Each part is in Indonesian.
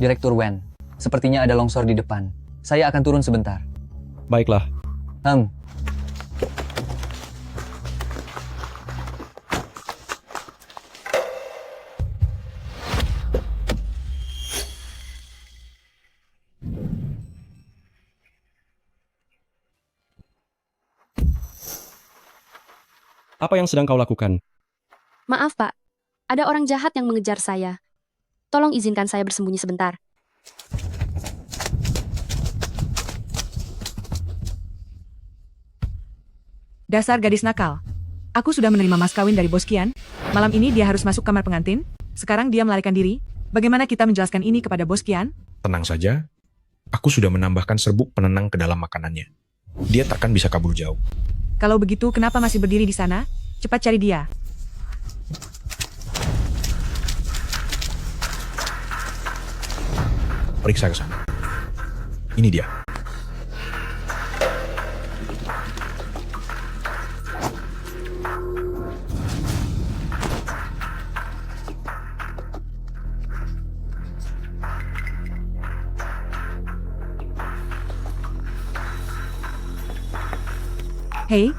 Direktur Wen, sepertinya ada longsor di depan. Saya akan turun sebentar. Baiklah. Hmm, Apa yang sedang kau lakukan? Maaf, Pak. Ada orang jahat yang mengejar saya. Tolong izinkan saya bersembunyi sebentar. Dasar gadis nakal. Aku sudah menerima mas kawin dari Bos Qian. Malam ini dia harus masuk kamar pengantin. Sekarang dia melarikan diri. Bagaimana kita menjelaskan ini kepada Bos Qian? Tenang saja, aku sudah menambahkan serbuk penenang ke dalam makanannya. Dia takkan bisa kabur jauh. Kalau begitu, kenapa masih berdiri di sana? Cepat cari dia. Periksa ke sana. Ini dia. Hei,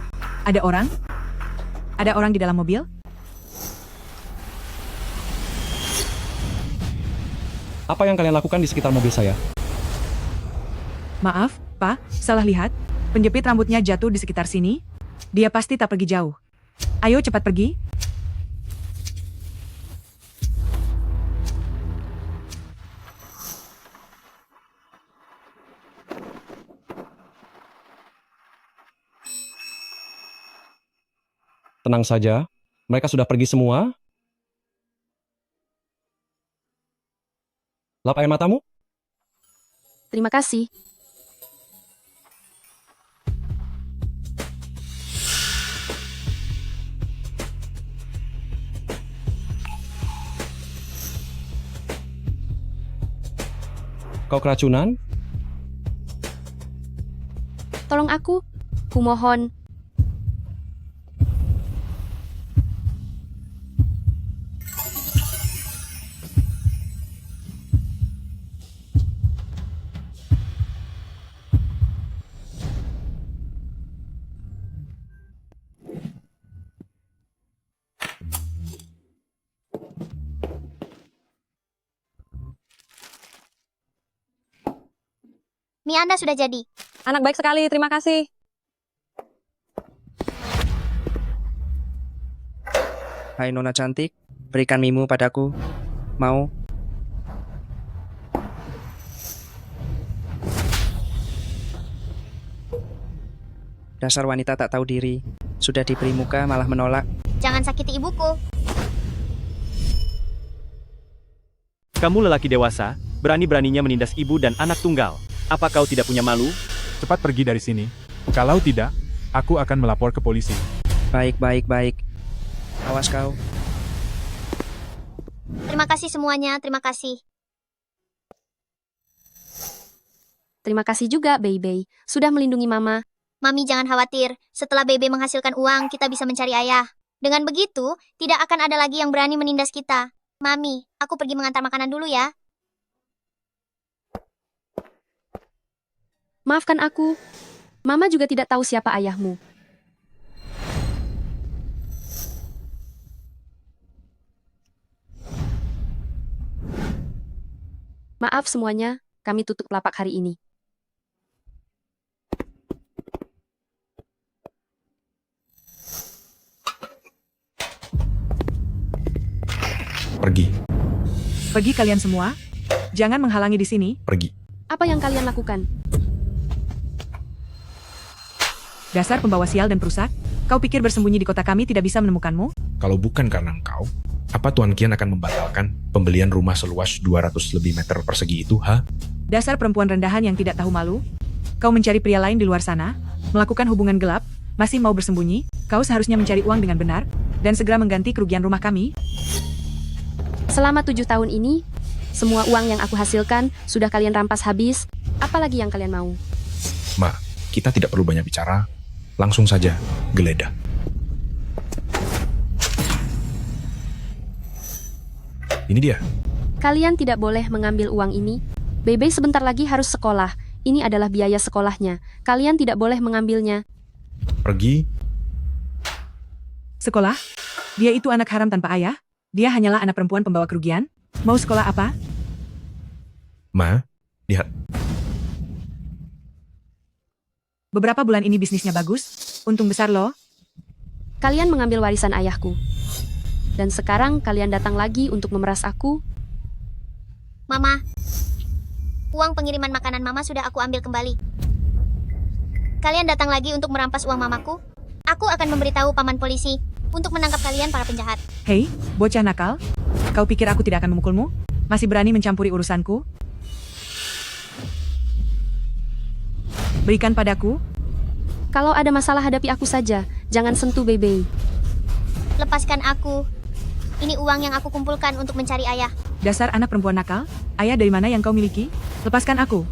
ada orang? Ada orang di dalam mobil? Apa yang kalian lakukan di sekitar mobil saya? Maaf, Pak, salah lihat. Penjepit rambutnya jatuh di sekitar sini. Dia pasti tak pergi jauh. Ayo cepat pergi. Tenang saja. Mereka sudah pergi semua. Lap air matamu? Terima kasih. Kau keracunan? Tolong aku. Kumohon. Mie Anda sudah jadi. Anak baik sekali, terima kasih. Hai Nona cantik, berikan mimu padaku. Mau? Dasar wanita tak tahu diri. Sudah diberi muka malah menolak. Jangan sakiti ibuku. Kamu lelaki dewasa, berani-beraninya menindas ibu dan anak tunggal. Apa kau tidak punya malu? Cepat pergi dari sini. Kalau tidak, aku akan melapor ke polisi. Baik, baik, baik. Awas kau. Terima kasih semuanya, terima kasih. Terima kasih juga, Bebe. Sudah melindungi Mama. Mami jangan khawatir, setelah Bebe menghasilkan uang, kita bisa mencari ayah. Dengan begitu, tidak akan ada lagi yang berani menindas kita. Mami, aku pergi mengantar makanan dulu ya. Maafkan aku. Mama juga tidak tahu siapa ayahmu. Maaf semuanya, kami tutup lapak hari ini. Pergi, Pergi kalian semua. Jangan menghalangi di sini. pergi. Apa yang kalian lakukan? Dasar pembawa sial dan perusak. Kau pikir bersembunyi di kota kami tidak bisa menemukanmu? Kalau bukan karena engkau, apa Tuan Qian akan membatalkan pembelian rumah seluas 200 lebih meter persegi itu, ha? Dasar perempuan rendahan yang tidak tahu malu. Kau mencari pria lain di luar sana, melakukan hubungan gelap, masih mau bersembunyi. Kau seharusnya mencari uang dengan benar, dan segera mengganti kerugian rumah kami. Selama 7 tahun ini, semua uang yang aku hasilkan sudah kalian rampas habis. Apalagi yang kalian mau? Ma, kita tidak perlu banyak bicara. Langsung saja, geledah. Ini dia. Kalian tidak boleh mengambil uang ini. Bebe sebentar lagi harus sekolah. Ini adalah biaya sekolahnya. Kalian tidak boleh mengambilnya. Pergi? Sekolah? Dia itu anak haram tanpa ayah? Dia hanyalah anak perempuan pembawa kerugian? Mau sekolah apa? Ma, lihat. Beberapa bulan ini bisnisnya bagus. Untung besar loh. Kalian mengambil warisan ayahku. Dan sekarang kalian datang lagi untuk memeras aku. Mama, uang pengiriman makanan Mama sudah aku ambil kembali. Kalian datang lagi untuk merampas uang mamaku? Aku akan memberitahu paman polisi untuk menangkap kalian para penjahat. Hei, bocah nakal. Kau pikir aku tidak akan memukulmu? Masih berani mencampuri urusanku? Berikan padaku. Kalau ada masalah hadapi aku saja. Jangan sentuh Bebe. Lepaskan aku. Ini uang yang aku kumpulkan untuk mencari ayah. Dasar anak perempuan nakal. Ayah dari mana yang kau miliki? Lepaskan aku.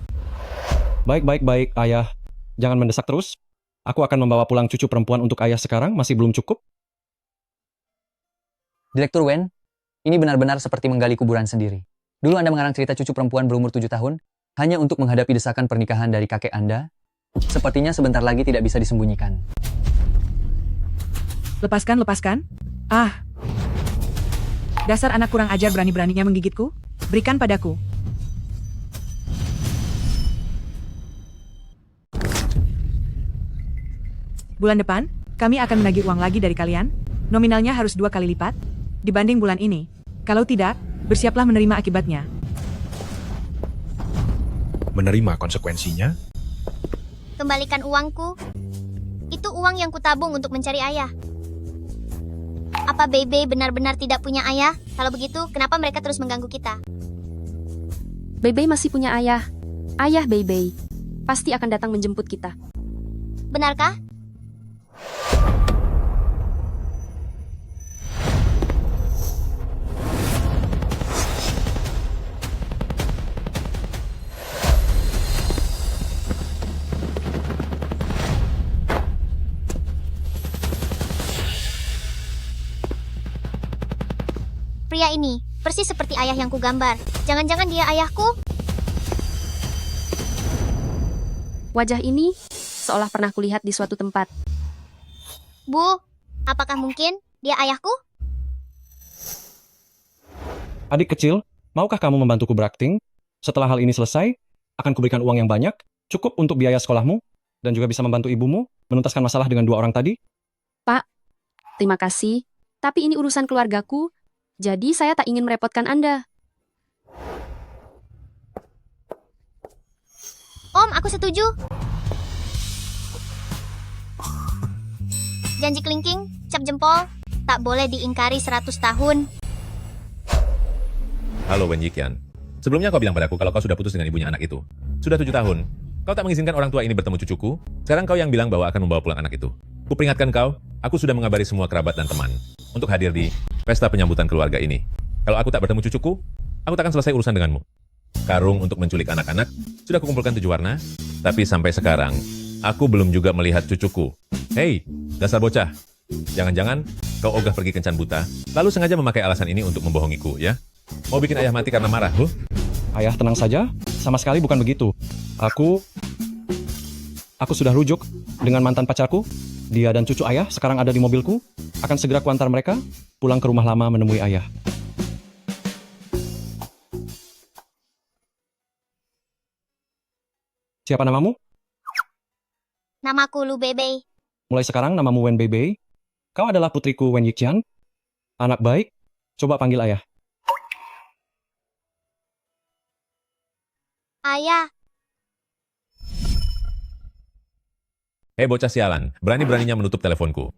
Baik, ayah. Jangan mendesak terus. Aku akan membawa pulang cucu perempuan untuk ayah sekarang, masih belum cukup. Direktur Wen, ini benar-benar seperti menggali kuburan sendiri. Dulu Anda mengarang cerita cucu perempuan berumur 7 tahun, hanya untuk menghadapi desakan pernikahan dari kakek Anda. Sepertinya sebentar lagi tidak bisa disembunyikan. Lepaskan. Ah. Dasar anak kurang ajar berani-beraninya menggigitku. Berikan padaku. Bulan depan, kami akan menagih uang lagi dari kalian. Nominalnya harus 2 kali lipat dibanding bulan ini. Kalau tidak, bersiaplah menerima akibatnya. Menerima konsekuensinya? Kembalikan uangku. Itu uang yang kutabung untuk mencari ayah. Apa Bebe benar-benar tidak punya ayah? Kalau begitu, kenapa mereka terus mengganggu kita? Bebe masih punya ayah. Ayah Bebe pasti akan datang menjemput kita. Benarkah? Pria ini persis seperti ayah yang kugambar. Jangan-jangan dia ayahku? Wajah ini seolah pernah kulihat di suatu tempat. Bu, apakah mungkin dia ayahku? Adik kecil, maukah kamu membantuku berakting? Setelah hal ini selesai, akan kuberikan uang yang banyak, cukup untuk biaya sekolahmu, dan juga bisa membantu ibumu menuntaskan masalah dengan 2 orang tadi. Pak, terima kasih. Tapi ini urusan keluargaku. Jadi saya tak ingin merepotkan Anda. Om, aku setuju. Janji kelingking, cap jempol, tak boleh diingkari 100 tahun. Halo Wen Yikian. Sebelumnya kau bilang padaku kalau kau sudah putus dengan ibunya anak itu. Sudah 7 tahun. Kau tak mengizinkan orang tua ini bertemu cucuku. Sekarang kau yang bilang bahwa akan membawa pulang anak itu. Kuperingatkan kau, aku sudah mengabari semua kerabat dan teman untuk hadir di pesta penyambutan keluarga ini. Kalau aku tak bertemu cucuku, aku tak akan selesai urusan denganmu. Karung untuk menculik anak-anak sudah kukumpulkan 7 warna, tapi sampai sekarang aku belum juga melihat cucuku. Hei, dasar bocah. Jangan-jangan kau ogah pergi kencan buta, lalu sengaja memakai alasan ini untuk membohongiku, ya? Mau bikin ayah mati karena marah, huh? Ayah, tenang saja. Sama sekali bukan begitu. Aku sudah rujuk dengan mantan pacarku. Dia dan cucu ayah sekarang ada di mobilku. Akan segera kuantar mereka pulang ke rumah lama menemui ayah. Siapa namamu? Namaku Lu Bebe. Mulai sekarang namamu Wen Bebe. Kau adalah putriku Wen Yiqian. Anak baik. Coba panggil ayah. Ayah. Hei bocah sialan, berani-beraninya menutup teleponku.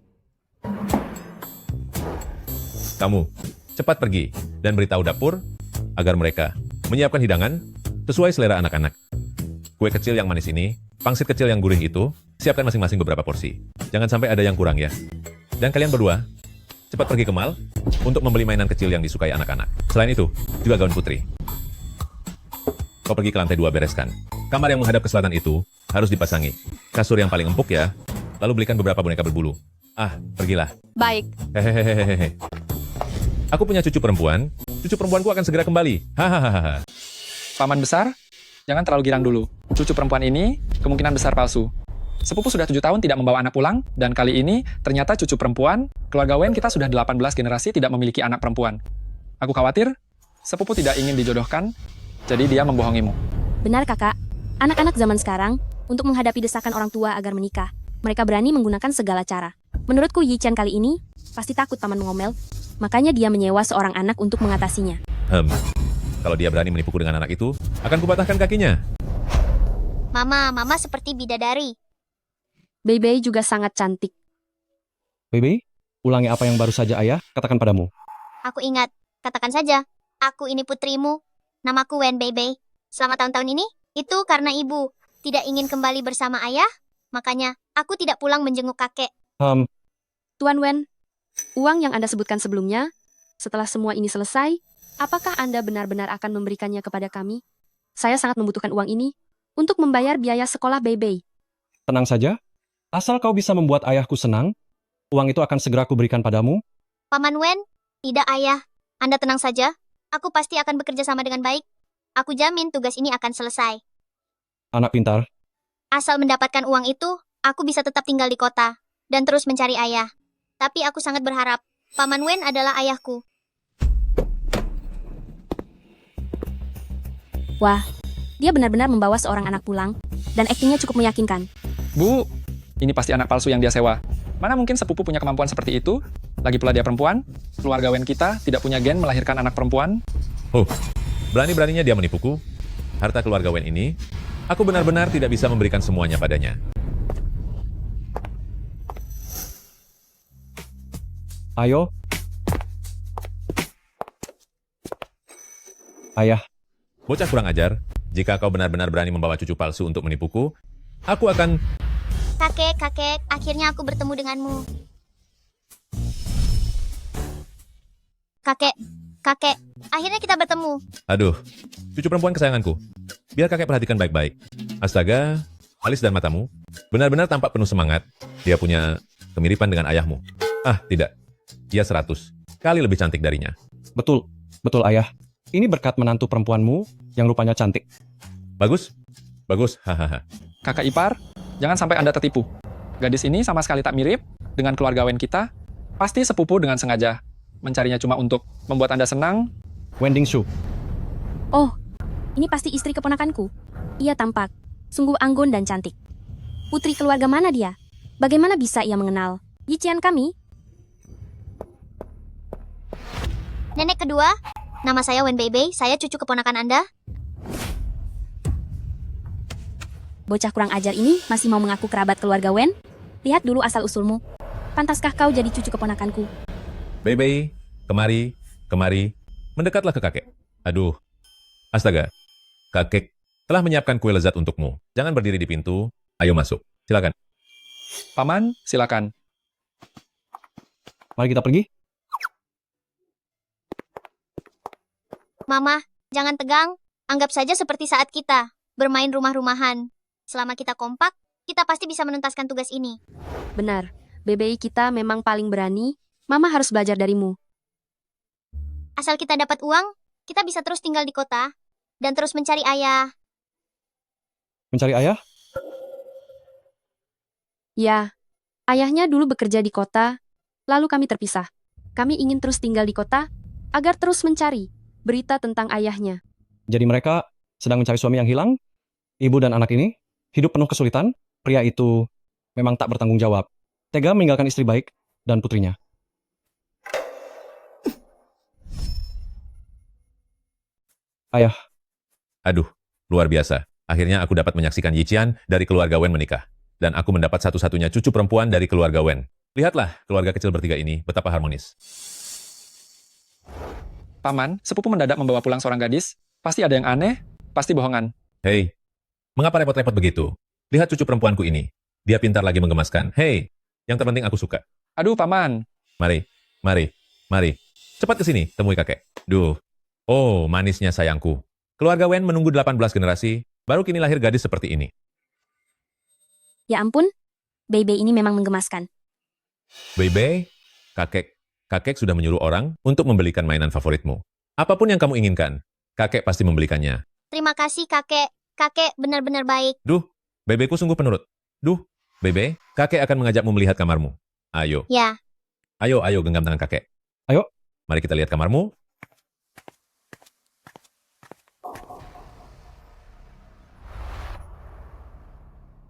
Kamu, cepat pergi dan beritahu dapur agar mereka menyiapkan hidangan sesuai selera anak-anak. Kue kecil yang manis ini, pangsit kecil yang gurih itu, siapkan masing-masing beberapa porsi. Jangan sampai ada yang kurang ya. Dan kalian berdua, cepat pergi ke mall untuk membeli mainan kecil yang disukai anak-anak. Selain itu, juga gaun putri. Kau pergi ke lantai 2 bereskan. Kamar yang menghadap ke selatan itu harus dipasangi. Kasur yang paling empuk ya. Lalu belikan beberapa boneka berbulu. Ah, pergilah. Baik. Hehehehehe. Aku punya cucu perempuan, Cucu perempuanku akan segera kembali. Hahaha. Paman besar, jangan terlalu girang dulu. Cucu perempuan ini kemungkinan besar palsu. Sepupu sudah 7 tahun tidak membawa anak pulang, dan kali ini ternyata cucu perempuan, keluarga Wen kita sudah 18 generasi tidak memiliki anak perempuan. Aku khawatir, sepupu tidak ingin dijodohkan, jadi dia membohongimu. Benar kakak, anak-anak zaman sekarang, untuk menghadapi desakan orang tua agar menikah, mereka berani menggunakan segala cara. Menurutku Yi Chen kali ini, pasti takut paman mengomel, makanya dia menyewa seorang anak untuk mengatasinya. Kalau dia berani menipuku dengan anak itu, akan kupatahkan kakinya. Mama seperti bidadari. Bebe juga sangat cantik. Bebe, ulangi apa yang baru saja ayah katakan padamu. Aku ingat, katakan saja. Aku ini putrimu. Namaku Wen Bebe. Selama tahun-tahun ini, itu karena ibu tidak ingin kembali bersama ayah, makanya aku tidak pulang menjenguk kakek. Tuan Wen, uang yang Anda sebutkan sebelumnya, setelah semua ini selesai, apakah Anda benar-benar akan memberikannya kepada kami? Saya sangat membutuhkan uang ini untuk membayar biaya sekolah Bebe. Tenang saja, asal kau bisa membuat ayahku senang, uang itu akan segera kuberikan padamu. Paman Wen, tidak ayah. Anda tenang saja, aku pasti akan bekerja sama dengan baik. Aku jamin tugas ini akan selesai. Anak pintar. Asal mendapatkan uang itu, aku bisa tetap tinggal di kota dan terus mencari ayah. Tapi aku sangat berharap Paman Wen adalah ayahku. Wah, dia benar-benar membawa seorang anak pulang, dan aktingnya cukup meyakinkan. Bu, ini pasti anak palsu yang dia sewa. Mana mungkin sepupu punya kemampuan seperti itu? Lagi pula dia perempuan, keluarga Wen kita tidak punya gen melahirkan anak perempuan. Berani-beraninya dia menipuku. Harta keluarga Wen ini, aku benar-benar tidak bisa memberikan semuanya padanya. Ayo. Ayah. Bocah kurang ajar, jika kau benar-benar berani membawa cucu palsu untuk menipuku, aku akan... Kakek, akhirnya aku bertemu denganmu. Kakek, akhirnya kita bertemu. Aduh, cucu perempuan kesayanganku. Biar kakek perhatikan baik-baik. Astaga, alis dan matamu benar-benar tampak penuh semangat. Dia punya kemiripan dengan ayahmu. Ah, tidak. Dia 100 kali lebih cantik darinya. Betul ayah. Ini berkat menantu perempuanmu yang rupanya cantik. Bagus, hahaha. Kakak ipar, jangan sampai Anda tertipu. Gadis ini sama sekali tak mirip dengan keluarga Wen kita. Pasti sepupu dengan sengaja. Mencarinya cuma untuk membuat Anda senang. Wending Shu. Oh, ini pasti istri keponakanku. Ia tampak sungguh anggun dan cantik. Putri keluarga mana dia? Bagaimana bisa ia mengenal Yi Chen kami? Nenek kedua, nama saya Wen Bebe, saya cucu keponakan Anda. Bocah kurang ajar ini masih mau mengaku kerabat keluarga Wen? Lihat dulu asal-usulmu. Pantaskah kau jadi cucu keponakanku? Bebe, kemari. Mendekatlah ke kakek. Aduh, astaga. Kakek telah menyiapkan kue lezat untukmu. Jangan berdiri di pintu. Ayo masuk. Silakan. Paman, silakan. Mari kita pergi. Mama, jangan tegang. Anggap saja seperti saat kita bermain rumah-rumahan. Selama kita kompak, kita pasti bisa menuntaskan tugas ini. Benar, BBI kita memang paling berani. Mama harus belajar darimu. Asal kita dapat uang, kita bisa terus tinggal di kota dan terus mencari ayah. Mencari ayah? Ya, ayahnya dulu bekerja di kota, lalu kami terpisah. Kami ingin terus tinggal di kota agar terus mencari berita tentang ayahnya. Jadi mereka sedang mencari suami yang hilang? Ibu dan anak ini hidup penuh kesulitan? Pria itu memang tak bertanggung jawab. Tega meninggalkan istri baik dan putrinya. Ayah. Aduh, luar biasa. Akhirnya aku dapat menyaksikan Yi Qian dari keluarga Wen menikah. Dan aku mendapat satu-satunya cucu perempuan dari keluarga Wen. Lihatlah, keluarga kecil bertiga ini betapa harmonis. Paman, sepupu mendadak membawa pulang seorang gadis. Pasti ada yang aneh, pasti bohongan. Hei, mengapa repot-repot begitu? Lihat cucu perempuanku ini. Dia pintar lagi menggemaskan. Hei, yang terpenting aku suka. Aduh, Paman. Mari. Cepat ke sini, temui kakek. Duh. Oh, manisnya sayangku. Keluarga Wen menunggu 18 generasi, baru kini lahir gadis seperti ini. Ya ampun, Bebe ini memang menggemaskan. Bebe, kakek sudah menyuruh orang untuk membelikan mainan favoritmu. Apapun yang kamu inginkan, kakek pasti membelikannya. Terima kasih, kakek. Kakek benar-benar baik. Duh, bebeku sungguh penurut. Duh, bebe, kakek akan mengajakmu melihat kamarmu. Ayo, Ya, ayo genggam tangan kakek. Ayo. Mari kita lihat kamarmu.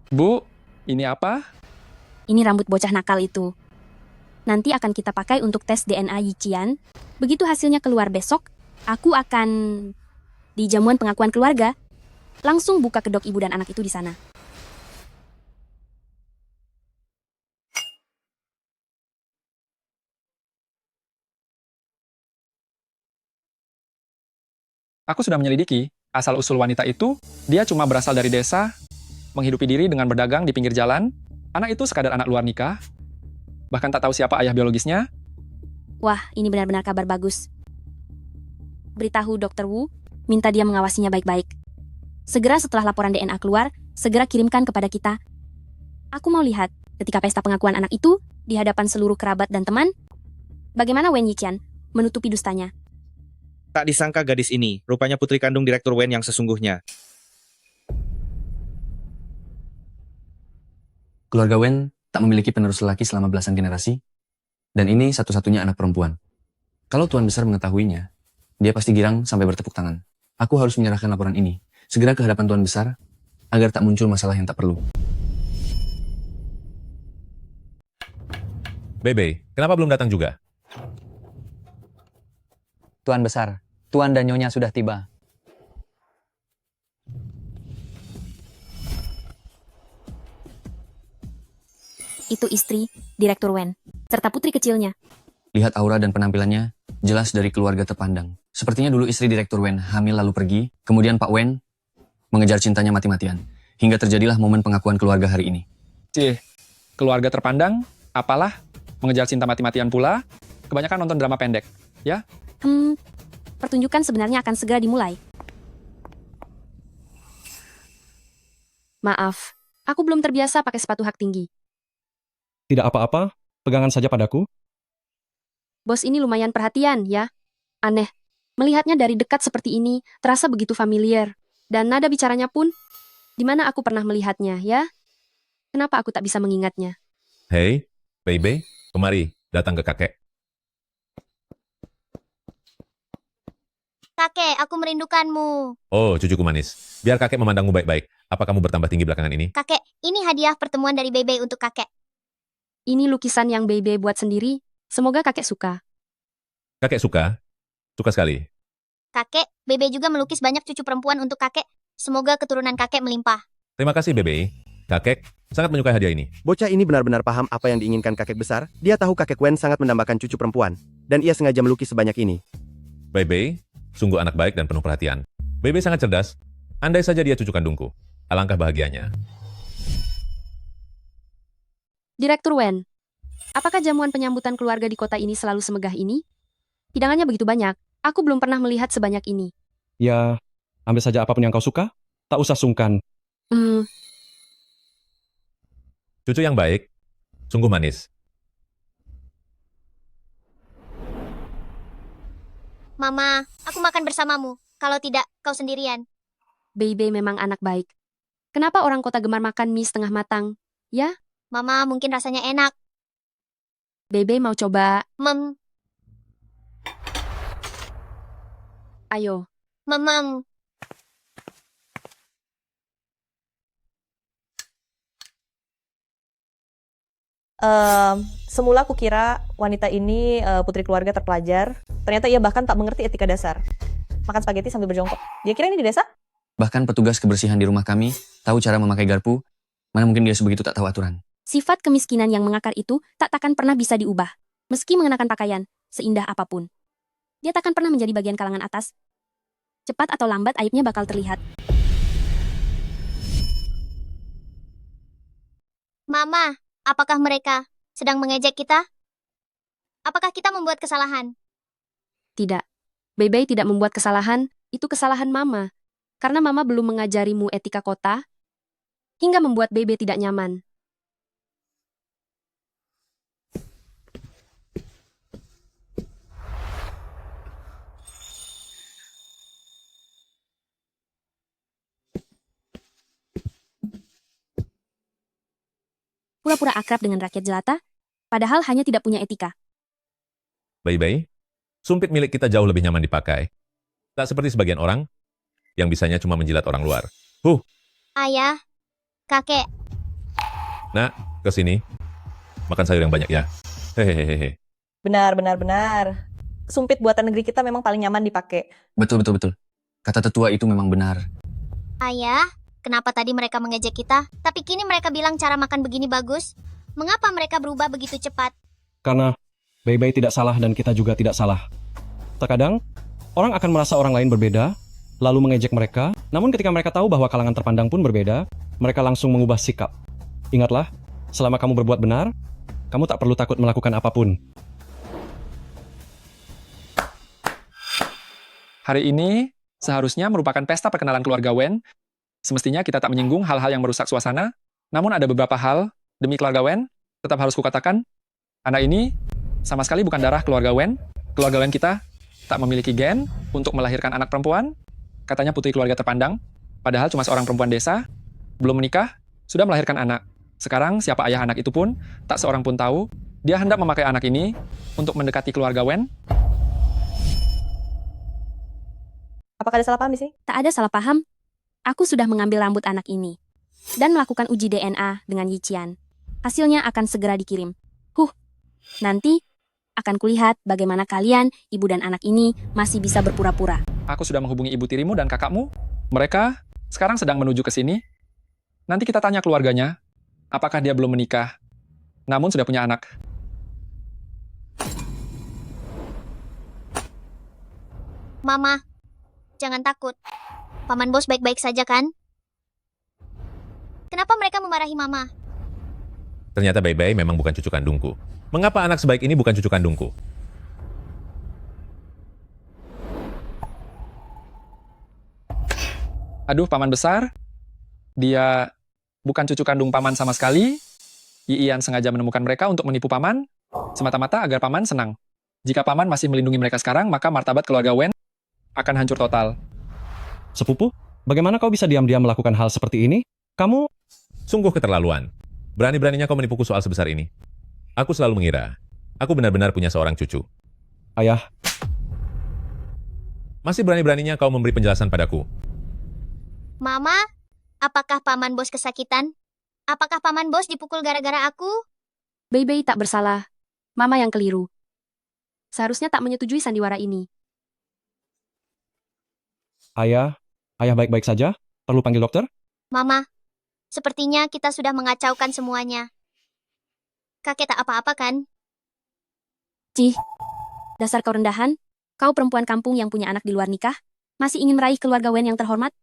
Bu, ini apa? Ini rambut bocah nakal itu. Nanti akan kita pakai untuk tes DNA Yiqian. Begitu hasilnya keluar besok, aku akan di jamuan pengakuan keluarga. Langsung buka kedok ibu dan anak itu di sana. Aku sudah menyelidiki. Asal-usul wanita itu, dia cuma berasal dari desa, menghidupi diri dengan berdagang di pinggir jalan. Anak itu sekadar anak luar nikah. Bahkan tak tahu siapa ayah biologisnya. Wah, ini benar-benar kabar bagus. Beritahu Dr. Wu, minta dia mengawasinya baik-baik. Segera setelah laporan DNA keluar, segera kirimkan kepada kita. Aku mau lihat, ketika pesta pengakuan anak itu, di hadapan seluruh kerabat dan teman, bagaimana Wen Yiqian menutupi dustanya. Tak disangka gadis ini, rupanya putri kandung Direktur Wen yang sesungguhnya. Keluarga Wen tak memiliki penerus lelaki selama belasan generasi, dan ini satu-satunya anak perempuan. Kalau Tuan Besar mengetahuinya, dia pasti girang sampai bertepuk tangan. Aku harus menyerahkan laporan ini segera ke hadapan Tuan Besar, agar tak muncul masalah yang tak perlu. Bebe, kenapa belum datang juga? Tuan Besar, Tuan dan Nyonya sudah tiba. Itu istri, Direktur Wen, serta putri kecilnya. Lihat aura dan penampilannya, jelas dari keluarga terpandang. Sepertinya dulu istri Direktur Wen hamil lalu pergi, kemudian Pak Wen mengejar cintanya mati-matian. Hingga terjadilah momen pengakuan keluarga hari ini. Cih, keluarga terpandang, apalah, mengejar cinta mati-matian pula, kebanyakan nonton drama pendek, ya? Pertunjukan sebenarnya akan segera dimulai. Maaf, aku belum terbiasa pakai sepatu hak tinggi. Tidak apa-apa, pegangan saja padaku. Bos ini lumayan perhatian, ya. Aneh, melihatnya dari dekat seperti ini, terasa begitu familiar. Dan nada bicaranya pun, di mana aku pernah melihatnya, ya? Kenapa aku tak bisa mengingatnya? Hei, Bebe, kemari, datang ke kakek. kakek, aku merindukanmu. Oh, cucuku manis. Biar kakek memandangmu baik-baik. Apa kamu bertambah tinggi belakangan ini? Kakek, ini hadiah pertemuan dari Bebe untuk kakek. Ini lukisan yang Bebe buat sendiri. Semoga kakek suka. Kakek suka? Suka sekali. Kakek, Bebe juga melukis banyak cucu perempuan untuk kakek. Semoga keturunan kakek melimpah. Terima kasih, Bebe. Kakek sangat menyukai hadiah ini. Bocah ini benar-benar paham apa yang diinginkan kakek besar. Dia tahu kakek Wen sangat mendambakan cucu perempuan. Dan ia sengaja melukis sebanyak ini. Bebe, sungguh anak baik dan penuh perhatian. Bebe sangat cerdas. Andai saja dia cucu kandungku. Alangkah bahagianya. Direktur Wen, apakah jamuan penyambutan keluarga di kota ini selalu semegah ini? Hidangannya begitu banyak. Aku belum pernah melihat sebanyak ini. Ya, ambil saja apapun yang kau suka. Tak usah sungkan. Cucu yang baik, sungguh manis. Mama, aku makan bersamamu. Kalau tidak, kau sendirian. Bebe memang anak baik. Kenapa orang kota gemar makan mie setengah matang? Ya? Mama, mungkin rasanya enak. Bebe mau coba. Ayo. Memang. Semula aku kira wanita ini putri keluarga terpelajar. Ternyata ia bahkan tak mengerti etika dasar. Makan spaghetti sambil berjongkok. Dia kira ini di desa? Bahkan petugas kebersihan di rumah kami tahu cara memakai garpu, mana mungkin dia sebegitu tak tahu aturan. Sifat kemiskinan yang mengakar itu tak takkan pernah bisa diubah. Meski mengenakan pakaian, seindah apapun. Dia takkan pernah menjadi bagian kalangan atas. Cepat atau lambat aibnya bakal terlihat. Mama, apakah mereka sedang mengejek kita? Apakah kita membuat kesalahan? Tidak. Bebe tidak membuat kesalahan, itu kesalahan Mama. Karena Mama belum mengajarimu etika kota, hingga membuat Bebe tidak nyaman. pura-pura akrab dengan rakyat jelata, padahal hanya tidak punya etika. Bayi-bayi, sumpit milik kita jauh lebih nyaman dipakai. Tak seperti sebagian orang, yang bisanya cuma menjilat orang luar. Ayah, kakek, Nak, ke sini. Makan sayur yang banyak ya. Hehehehe. Benar, benar, benar. Sumpit buatan negeri kita memang paling nyaman dipakai. Betul, betul, betul. Kata tetua itu memang benar. ayah, kenapa tadi mereka mengejek kita? Tapi kini mereka bilang cara makan begini bagus. Mengapa mereka berubah begitu cepat? Karena Bayi-bayi tidak salah dan kita juga tidak salah. Terkadang, orang akan merasa orang lain berbeda, lalu mengejek mereka, namun ketika mereka tahu bahwa kalangan terpandang pun berbeda, mereka langsung mengubah sikap. Ingatlah, selama kamu berbuat benar, kamu tak perlu takut melakukan apapun. Hari ini seharusnya merupakan pesta perkenalan keluarga Wen. Semestinya kita tak menyinggung hal-hal yang merusak suasana, namun ada beberapa hal, demi keluarga Wen, tetap harus kukatakan, anak ini sama sekali bukan darah keluarga Wen. Keluarga Wen kita tak memiliki gen untuk melahirkan anak perempuan. Katanya putri keluarga terpandang, padahal cuma seorang perempuan desa, belum menikah, sudah melahirkan anak. Sekarang siapa ayah anak itu pun, tak seorang pun tahu, dia hendak memakai anak ini untuk mendekati keluarga Wen. Apakah ada salah paham di sini? Tak ada salah paham. Aku sudah mengambil rambut anak ini dan melakukan uji DNA dengan Yichian. Hasilnya akan segera dikirim. Nanti akan kulihat bagaimana kalian, ibu dan anak ini, masih bisa berpura-pura. Aku sudah menghubungi ibu tirimu dan kakakmu. Mereka sekarang sedang menuju ke sini. Nanti kita tanya keluarganya, apakah dia belum menikah, namun sudah punya anak. Mama, jangan takut. Paman Bos baik-baik saja kan? Kenapa mereka memarahi Mama? Ternyata Bayi-bayi memang bukan cucu kandungku. Mengapa anak sebaik ini bukan cucu kandungku? Aduh, paman besar. Dia bukan cucu kandung paman sama sekali. Yian sengaja menemukan mereka untuk menipu paman, semata-mata agar paman senang. Jika paman masih melindungi mereka sekarang, maka martabat keluarga Wen akan hancur total. Sepupu, bagaimana kau bisa diam-diam melakukan hal seperti ini? Kamu... Sungguh keterlaluan. Berani-beraninya kau menipuku soal sebesar ini. Aku selalu mengira, aku benar-benar punya seorang cucu. Ayah, Masih berani-beraninya kau memberi penjelasan padaku. Mama, apakah Paman Bos kesakitan? Apakah Paman Bos dipukul gara-gara aku? Bayi-bayi tak bersalah. Mama yang keliru. Seharusnya tak menyetujui sandiwara ini. ayah baik-baik saja? Perlu panggil dokter? Mama, sepertinya kita sudah mengacaukan semuanya. Kakek tak apa-apa kan? Cih, dasar kau rendahan. Kau perempuan kampung yang punya anak di luar nikah, masih ingin meraih keluarga Wen yang terhormat?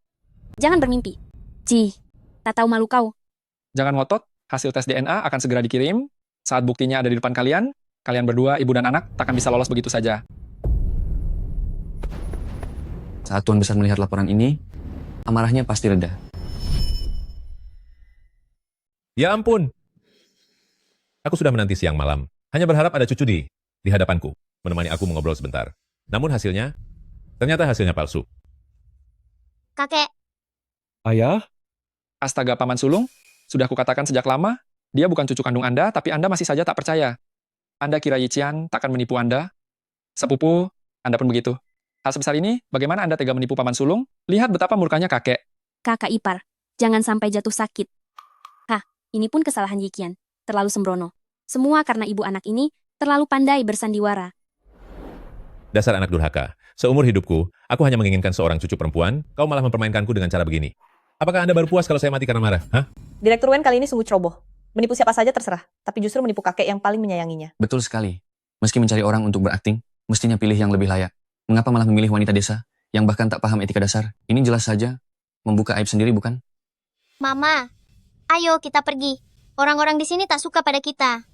Jangan bermimpi. Cih, tak tahu malu kau. Jangan ngotot, hasil tes DNA akan segera dikirim. Saat buktinya ada di depan kalian, kalian berdua, ibu dan anak, takkan bisa lolos begitu saja. Saat Tuan Besar melihat laporan ini, amarahnya pasti reda. Ya ampun. Aku sudah menanti siang malam. Hanya berharap ada cucu di hadapanku, menemani aku mengobrol sebentar. Namun ternyata hasilnya palsu. Kakek, Ayah, Astaga, Paman Sulung, sudah kukatakan sejak lama, dia bukan cucu kandung Anda, tapi Anda masih saja tak percaya. Anda kira Yichian takkan menipu Anda? Sepupu, Anda pun begitu. Hal sebesar ini, bagaimana Anda tega menipu Paman Sulung? Lihat betapa murkanya kakek. Kakak ipar, jangan sampai jatuh sakit. Hah, ini pun kesalahan Yichian. Terlalu sembrono. Semua karena ibu anak ini terlalu pandai bersandiwara. Dasar anak durhaka. Seumur hidupku, aku hanya menginginkan seorang cucu perempuan, kau malah mempermainkanku dengan cara begini. Apakah Anda baru puas kalau saya mati karena marah? Hah? Direktur Wen kali ini sungguh ceroboh. Menipu siapa saja terserah, tapi justru menipu kakek yang paling menyayanginya. Betul sekali. Meski mencari orang untuk berakting, mestinya pilih yang lebih layak. Mengapa malah memilih wanita desa, yang bahkan tak paham etika dasar? Ini jelas saja membuka aib sendiri, bukan? Mama, ayo kita pergi. Orang-orang di sini tak suka pada kita.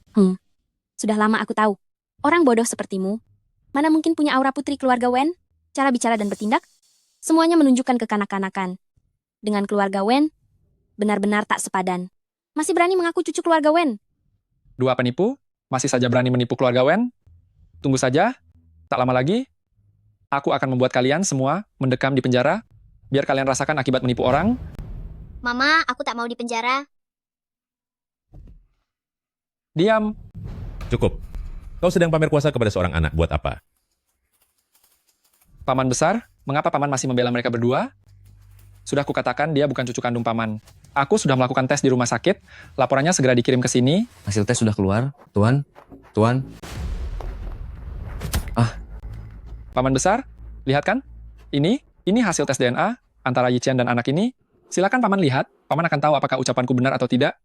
Sudah lama aku tahu. Orang bodoh sepertimu, mana mungkin punya aura putri keluarga Wen? Cara bicara dan bertindak, semuanya menunjukkan kekanak-kanakan. Dengan keluarga Wen, benar-benar tak sepadan. Masih berani mengaku cucu keluarga Wen. Dua penipu, masih saja berani menipu keluarga Wen. Tunggu saja, tak lama lagi, aku akan membuat kalian semua mendekam di penjara, biar kalian rasakan akibat menipu orang. Mama, aku tak mau di penjara. Diam. Cukup. Kau sedang pamer kuasa kepada seorang anak, buat apa? Paman besar, mengapa paman masih membela mereka berdua? Sudah kukatakan dia bukan cucu kandung paman. Aku sudah melakukan tes di rumah sakit, laporannya segera dikirim ke sini. Hasil tes sudah keluar, Tuan. Tuan. Paman besar, lihat kan? Ini hasil tes DNA antara Yiqian dan anak ini. Silakan paman lihat, paman akan tahu apakah ucapanku benar atau tidak.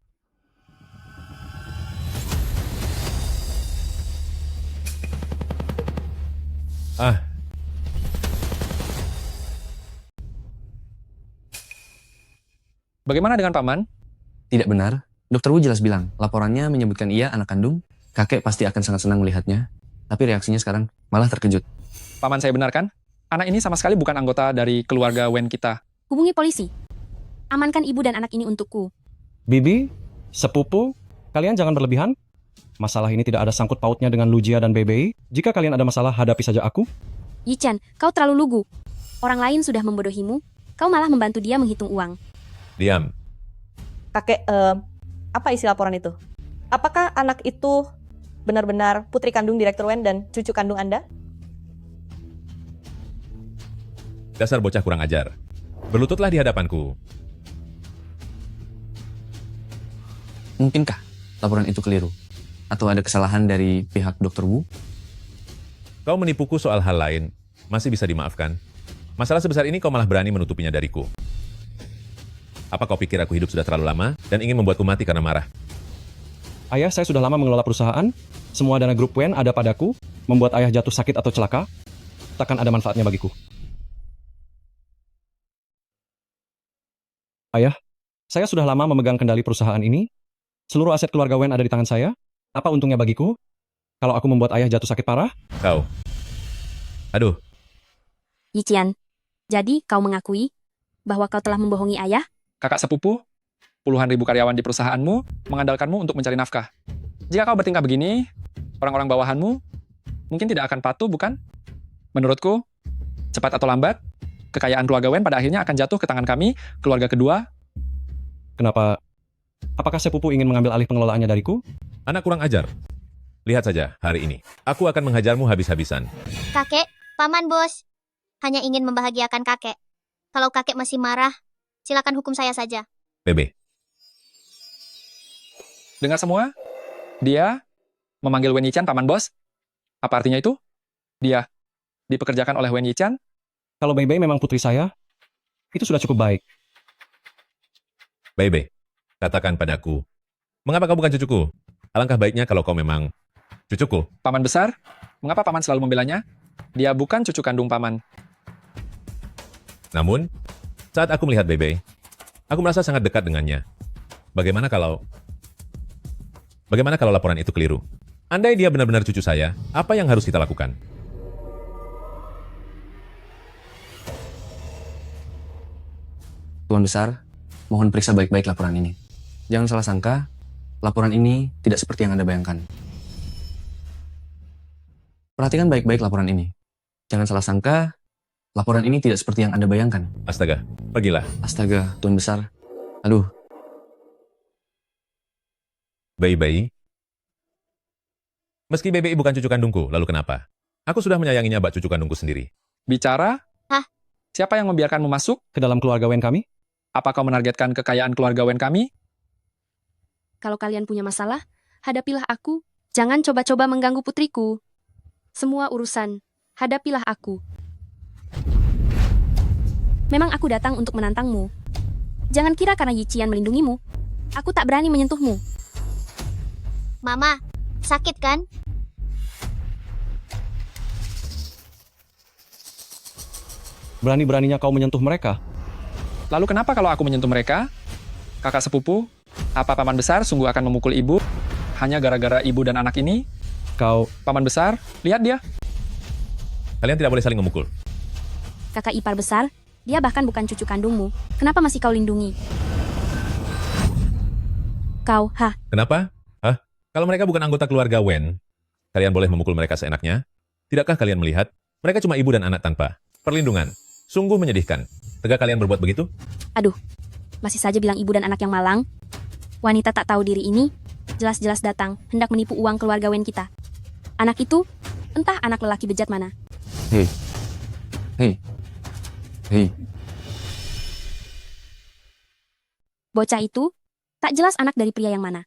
Bagaimana dengan paman? Tidak benar. Dokter Wu jelas bilang, laporannya menyebutkan ia anak kandung. Kakek pasti akan sangat senang melihatnya. Tapi reaksinya sekarang malah terkejut. Paman saya benar kan? Anak ini sama sekali bukan anggota dari keluarga Wen kita. Hubungi polisi. Amankan ibu dan anak ini untukku. Bibi, sepupu, kalian jangan berlebihan. Masalah ini tidak ada sangkut pautnya dengan Lujia dan Bebei. Jika kalian ada masalah, hadapi saja aku. Yiqian, kau terlalu lugu. Orang lain sudah membodohimu, kau malah membantu dia menghitung uang. Diam. Kakek, apa isi laporan itu? Apakah anak itu benar-benar putri kandung Direktur Wen dan cucu kandung Anda? Dasar bocah kurang ajar. Berlututlah di hadapanku. Mungkinkah laporan itu keliru? Atau ada kesalahan dari pihak Dokter Wu? Kau menipuku soal hal lain, masih bisa dimaafkan. Masalah sebesar ini kau malah berani menutupinya dariku. Apa kau pikir aku hidup sudah terlalu lama dan ingin membuatku mati karena marah? Ayah, saya sudah lama mengelola perusahaan. Semua dana grup Wen ada padaku. Membuat ayah jatuh sakit atau celaka, takkan ada manfaatnya bagiku. Ayah, saya sudah lama memegang kendali perusahaan ini. Seluruh aset keluarga Wen ada di tangan saya. Apa untungnya bagiku kalau aku membuat ayah jatuh sakit parah? Kau. Aduh. Yiqian, jadi kau mengakui bahwa kau telah membohongi ayah? Kakak sepupu, puluhan ribu karyawan di perusahaanmu mengandalkanmu untuk mencari nafkah. Jika kau bertingkah begini, orang-orang bawahanmu mungkin tidak akan patuh, bukan? Menurutku, cepat atau lambat, kekayaan keluarga Wen pada akhirnya akan jatuh ke tangan kami, keluarga kedua. Kenapa? Apakah sepupu ingin mengambil alih pengelolaannya dariku? Anak kurang ajar. Lihat saja hari ini. Aku akan menghajarmu habis-habisan. Kakek, paman bos. Hanya ingin membahagiakan kakek. Kalau kakek masih marah, silakan hukum saya saja. Bebe. Dengar semua? Dia memanggil Wen Yiqian paman bos. Apa artinya itu? Dia dipekerjakan oleh Wen Yiqian? Kalau Bebe memang putri saya, itu sudah cukup baik. Bebe, katakan padaku, mengapa kau bukan cucuku? Alangkah baiknya kalau kau memang cucuku. Paman besar, mengapa paman selalu membelanya? Dia bukan cucu kandung paman. Namun, saat aku melihat Bebe, aku merasa sangat dekat dengannya. Bagaimana kalau laporan itu keliru? Andai dia benar-benar cucu saya, apa yang harus kita lakukan? Tuan Besar, mohon periksa baik-baik laporan ini. Jangan salah sangka, laporan ini tidak seperti yang Anda bayangkan. Perhatikan baik-baik laporan ini. Jangan salah sangka, laporan ini tidak seperti yang Anda bayangkan. Astaga, pergilah. Astaga, Tuan Besar. Aduh. Bayi-bayi. Meski Bebe bukan cucu kandungku, lalu kenapa? Aku sudah menyayanginya bak cucu kandungku sendiri. Bicara? Hah? Siapa yang membiarkanmu masuk? Ke dalam keluarga Wen kami? Apa kau menargetkan kekayaan keluarga Wen kami? Kalau kalian punya masalah, hadapilah aku. Jangan coba-coba mengganggu putriku. Semua urusan, hadapilah aku. Memang aku datang untuk menantangmu. Jangan kira karena Yiqian melindungimu, aku tak berani menyentuhmu. Mama, sakit kan? Berani-beraninya kau menyentuh mereka? Lalu kenapa kalau aku menyentuh mereka? Kakak sepupu, apa paman besar sungguh akan memukul ibu hanya gara-gara ibu dan anak ini? Kau... Paman besar, lihat dia. Kalian tidak boleh saling memukul. Kakak ipar besar, dia bahkan bukan cucu kandungmu. Kenapa masih kau lindungi? Kau, Kenapa? Kalau mereka bukan anggota keluarga Wen, kalian boleh memukul mereka seenaknya? Tidakkah kalian melihat? Mereka cuma ibu dan anak tanpa perlindungan. Sungguh menyedihkan. Tegak kalian berbuat begitu? Aduh, masih saja bilang ibu dan anak yang malang. Wanita tak tahu diri ini jelas-jelas datang, hendak menipu uang keluarga Wen kita. Anak itu, entah anak lelaki bejat mana. Hei. Hei. Hei. Bocah itu, tak jelas anak dari pria yang mana.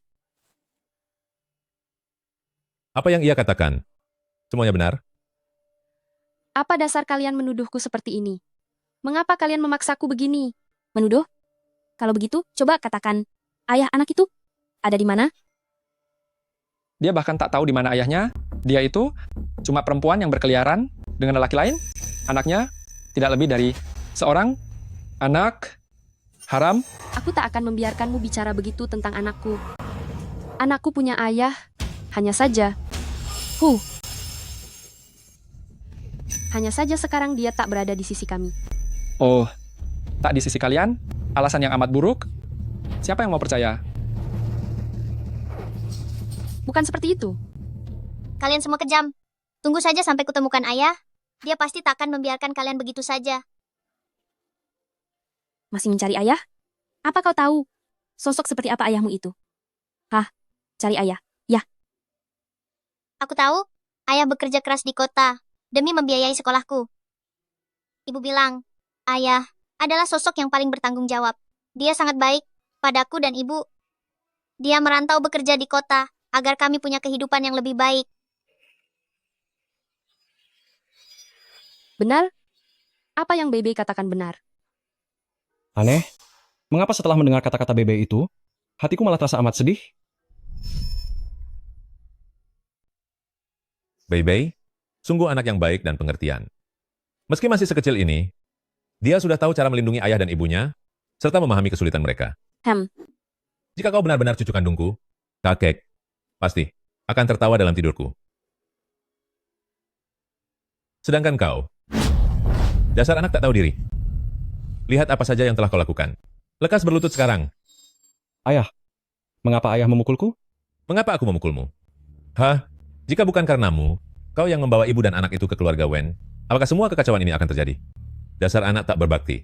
Apa yang ia katakan? Semuanya benar? Apa dasar kalian menuduhku seperti ini? Mengapa kalian memaksaku begini? Menuduh? Kalau begitu, coba katakan, ayah anak itu ada di mana? Dia bahkan tak tahu di mana ayahnya. Dia itu cuma perempuan yang berkeliaran dengan lelaki lain. Anaknya tidak lebih dari seorang anak haram. Aku tak akan membiarkanmu bicara begitu tentang anakku. Anakku punya ayah, hanya saja. Hanya saja sekarang dia tak berada di sisi kami. Oh, tak di sisi kalian? Alasan yang amat buruk? Siapa yang mau percaya? Bukan seperti itu. Kalian semua kejam. Tunggu saja sampai kutemukan ayah. Dia pasti tak akan membiarkan kalian begitu saja. Masih mencari ayah? Apa kau tahu? Sosok seperti apa ayahmu itu? Hah? Cari ayah? Ya. Aku tahu, ayah bekerja keras di kota demi membiayai sekolahku. Ibu bilang, ayah adalah sosok yang paling bertanggung jawab. Dia sangat baik padaku dan ibu. Dia merantau bekerja di kota agar kami punya kehidupan yang lebih baik. Benar? Apa yang Bebe katakan benar? Aneh, mengapa setelah mendengar kata-kata Bebe itu, hatiku malah terasa amat sedih? Bei, sungguh anak yang baik dan pengertian. Meski masih sekecil ini, dia sudah tahu cara melindungi ayah dan ibunya, serta memahami kesulitan mereka. Jika kau benar-benar cucu kandungku, kakek, pasti akan tertawa dalam tidurku. Sedangkan kau, dasar anak tak tahu diri. Lihat apa saja yang telah kau lakukan. Lekas berlutut sekarang. Ayah, mengapa ayah memukulku? Mengapa aku memukulmu? Hah? Jika bukan karenamu, kau yang membawa ibu dan anak itu ke keluarga Wen, apakah semua kekacauan ini akan terjadi? Dasar anak tak berbakti.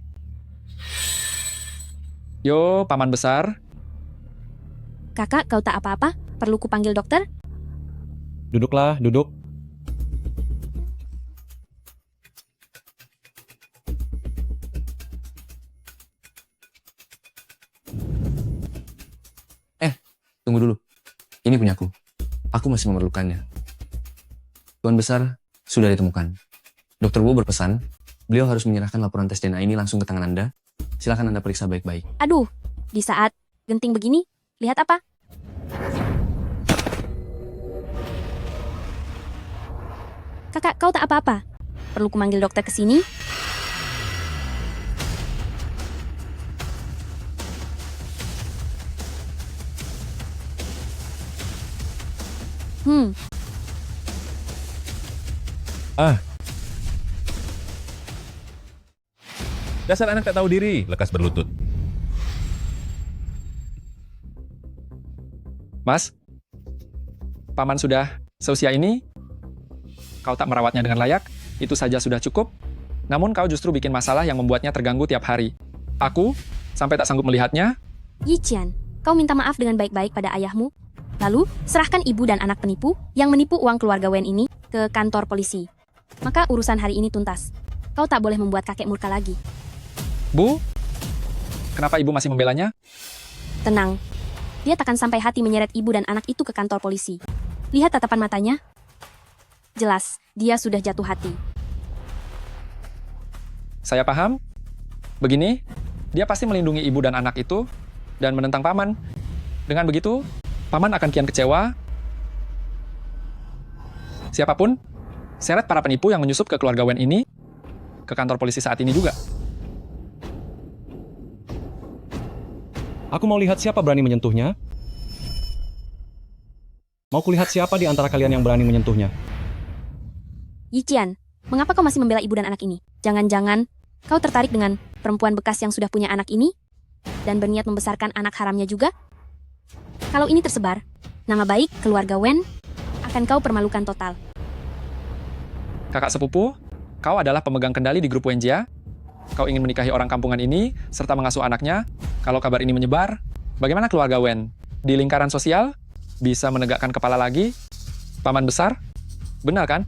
Yo, paman besar. Kakak, kau tak apa-apa? Perlu kupanggil dokter? Duduklah, duduk. Tunggu dulu. Ini punyaku. Aku masih memerlukannya. Tuan Besar sudah ditemukan. Dr. Wu berpesan, beliau harus menyerahkan laporan tes DNA ini langsung ke tangan Anda. Silakan Anda periksa baik-baik. Aduh, di saat genting begini, lihat apa? Kakak, kau tak apa-apa? Perlu kumanggil dokter ke sini? Dasar anak tak tahu diri, lekas berlutut. Mas, paman sudah seusia ini, kau tak merawatnya dengan layak, itu saja sudah cukup. Namun kau justru bikin masalah yang membuatnya terganggu tiap hari. Aku sampai tak sanggup melihatnya. Yiqian, kau minta maaf dengan baik-baik pada ayahmu. Lalu, serahkan ibu dan anak penipu yang menipu uang keluarga Wen ini ke kantor polisi. Maka urusan hari ini tuntas. Kau tak boleh membuat kakek murka lagi. Bu, kenapa ibu masih membelanya? Tenang, dia takkan sampai hati menyeret ibu dan anak itu ke kantor polisi. Lihat tatapan matanya. Jelas, dia sudah jatuh hati. Saya paham. Begini, dia pasti melindungi ibu dan anak itu dan menentang paman. Dengan begitu, paman akan kian kecewa. Siapapun, seret para penipu yang menyusup ke keluarga Wen ini ke kantor polisi saat ini juga. Aku mau lihat siapa berani menyentuhnya. Mau kulihat siapa di antara kalian yang berani menyentuhnya. Yiqian, mengapa kau masih membela ibu dan anak ini? Jangan-jangan kau tertarik dengan perempuan bekas yang sudah punya anak ini? Dan berniat membesarkan anak haramnya juga? Kalau ini tersebar, nama baik keluarga Wen akan kau permalukan total. Kakak sepupu, kau adalah pemegang kendali di grup Wenjia. Kau ingin menikahi orang kampungan ini, serta mengasuh anaknya. Kalau kabar ini menyebar, bagaimana keluarga Wen? Di lingkaran sosial, bisa menegakkan kepala lagi? Paman besar? Benar kan?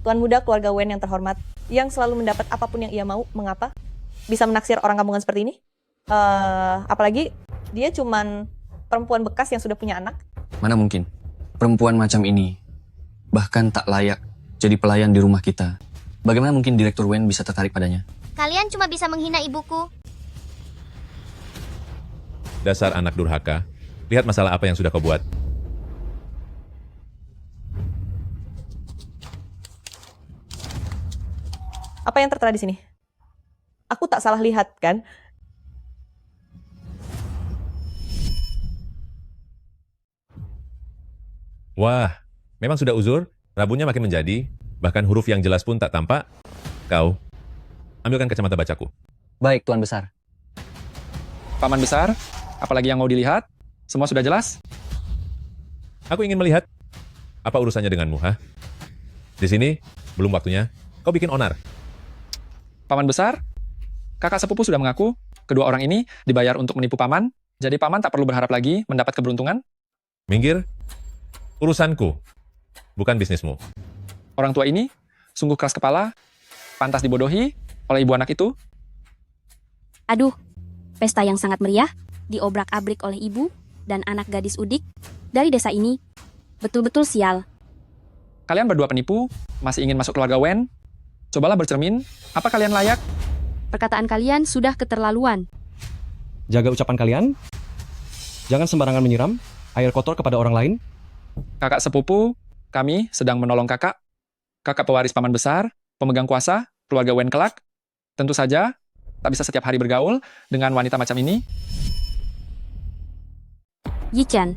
Tuan muda keluarga Wen yang terhormat, yang selalu mendapat apapun yang ia mau, mengapa? Bisa menaksir orang kampungan seperti ini? Apalagi dia cuman perempuan bekas yang sudah punya anak. Mana mungkin? Perempuan macam ini bahkan tak layak jadi pelayan di rumah kita. Bagaimana mungkin Direktur Wen bisa tertarik padanya? Kalian cuma bisa menghina ibuku. Dasar anak durhaka. Lihat masalah apa yang sudah kau buat. Apa yang tertera di sini? Aku tak salah lihat, kan? Wah, memang sudah uzur, rabunnya makin menjadi, bahkan huruf yang jelas pun tak tampak. Kau, ambilkan kacamata bacaku. Baik, Tuan Besar. Paman besar, apalagi yang mau dilihat? Semua sudah jelas? Aku ingin melihat. Apa urusannya denganmu, ha? Di sini, belum waktunya. Kau bikin onar. Paman besar, kakak sepupu sudah mengaku, kedua orang ini dibayar untuk menipu paman, jadi paman tak perlu berharap lagi mendapat keberuntungan. Minggir. Urusanku, bukan bisnismu. Orang tua ini sungguh keras kepala, pantas dibodohi oleh ibu anak itu. Aduh, pesta yang sangat meriah, diobrak-abrik oleh ibu dan anak gadis udik dari desa ini. Betul-betul sial. Kalian berdua penipu, masih ingin masuk keluarga Wen? Cobalah bercermin, apa kalian layak? Perkataan kalian sudah keterlaluan. Jaga ucapan kalian. Jangan sembarangan menyiram air kotor kepada orang lain. Kakak sepupu, kami sedang menolong kakak. Kakak pewaris paman besar, pemegang kuasa, keluarga Wen kelak. Tentu saja, tak bisa setiap hari bergaul dengan wanita macam ini. Yi-chan,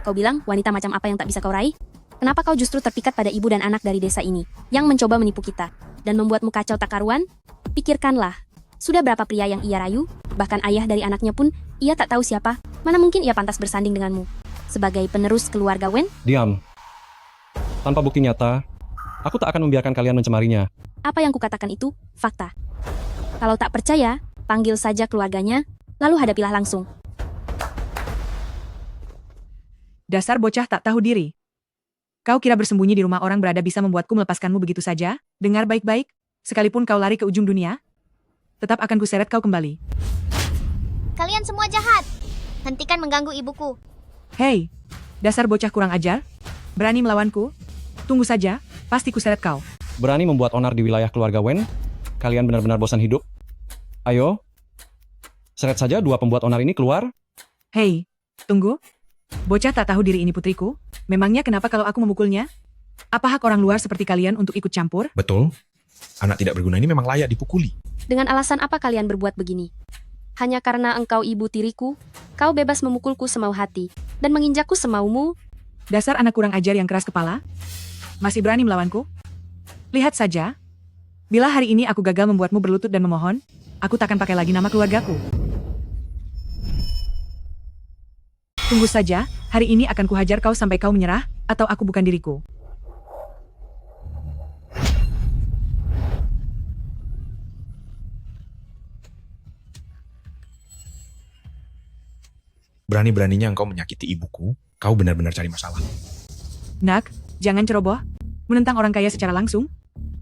kau bilang wanita macam apa yang tak bisa kau raih? Kenapa kau justru terpikat pada ibu dan anak dari desa ini, yang mencoba menipu kita, dan membuatmu kacau tak karuan? Pikirkanlah, sudah berapa pria yang ia rayu, bahkan ayah dari anaknya pun, ia tak tahu siapa, mana mungkin ia pantas bersanding denganmu. Sebagai penerus keluarga Wen? Diam. Tanpa bukti nyata, aku tak akan membiarkan kalian mencemarinya. Apa yang kukatakan itu, fakta. Kalau tak percaya, panggil saja keluarganya, lalu hadapilah langsung. Dasar bocah tak tahu diri. Kau kira bersembunyi di rumah orang berada bisa membuatku melepaskanmu begitu saja? Dengar baik-baik, sekalipun kau lari ke ujung dunia, tetap akan kuseret kau kembali. Kalian semua jahat. Hentikan mengganggu ibuku. Hei, dasar bocah kurang ajar. Berani melawanku? Tunggu saja, pasti kuseret kau. Berani membuat onar di wilayah keluarga Wen? Kalian benar-benar bosan hidup? Ayo, seret saja dua pembuat onar ini keluar. Hei, tunggu. Bocah tak tahu diri ini putriku. Memangnya kenapa kalau aku memukulnya? Apa hak orang luar seperti kalian untuk ikut campur? Betul. Anak tidak berguna ini memang layak dipukuli. Dengan alasan apa kalian berbuat begini? Hanya karena engkau ibu tiriku, kau bebas memukulku semau hati, dan menginjakku semaumu. Dasar anak kurang ajar yang keras kepala. Masih berani melawanku? Lihat saja. Bila hari ini aku gagal membuatmu berlutut dan memohon, aku takkan pakai lagi nama keluargaku. Tunggu saja, hari ini akan kuhajar kau sampai kau menyerah, atau aku bukan diriku. Berani-beraninya engkau menyakiti ibuku, kau benar-benar cari masalah. Nak, jangan ceroboh. Menentang orang kaya secara langsung.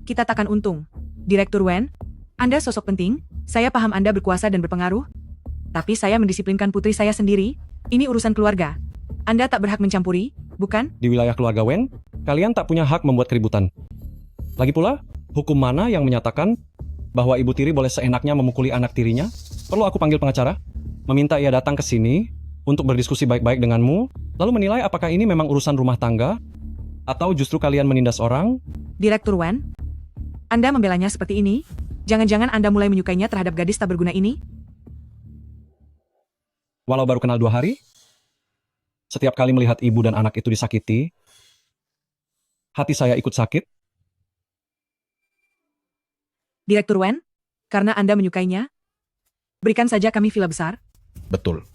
Kita takkan untung. Direktur Wen, Anda sosok penting, saya paham Anda berkuasa dan berpengaruh. Tapi saya mendisiplinkan putri saya sendiri. Ini urusan keluarga. Anda tak berhak mencampuri, bukan? Di wilayah keluarga Wen, kalian tak punya hak membuat keributan. Lagi pula, hukum mana yang menyatakan bahwa ibu tiri boleh seenaknya memukuli anak tirinya? Perlu aku panggil pengacara? Meminta ia datang ke sini untuk berdiskusi baik-baik denganmu, lalu menilai apakah ini memang urusan rumah tangga, atau justru kalian menindas orang? Direktur Wen, Anda membelanya seperti ini? Jangan-jangan Anda mulai menyukainya terhadap gadis tak berguna ini? Walau baru kenal 2 hari, setiap kali melihat ibu dan anak itu disakiti, hati saya ikut sakit. Direktur Wen, karena Anda menyukainya, berikan saja kami villa besar. Betul.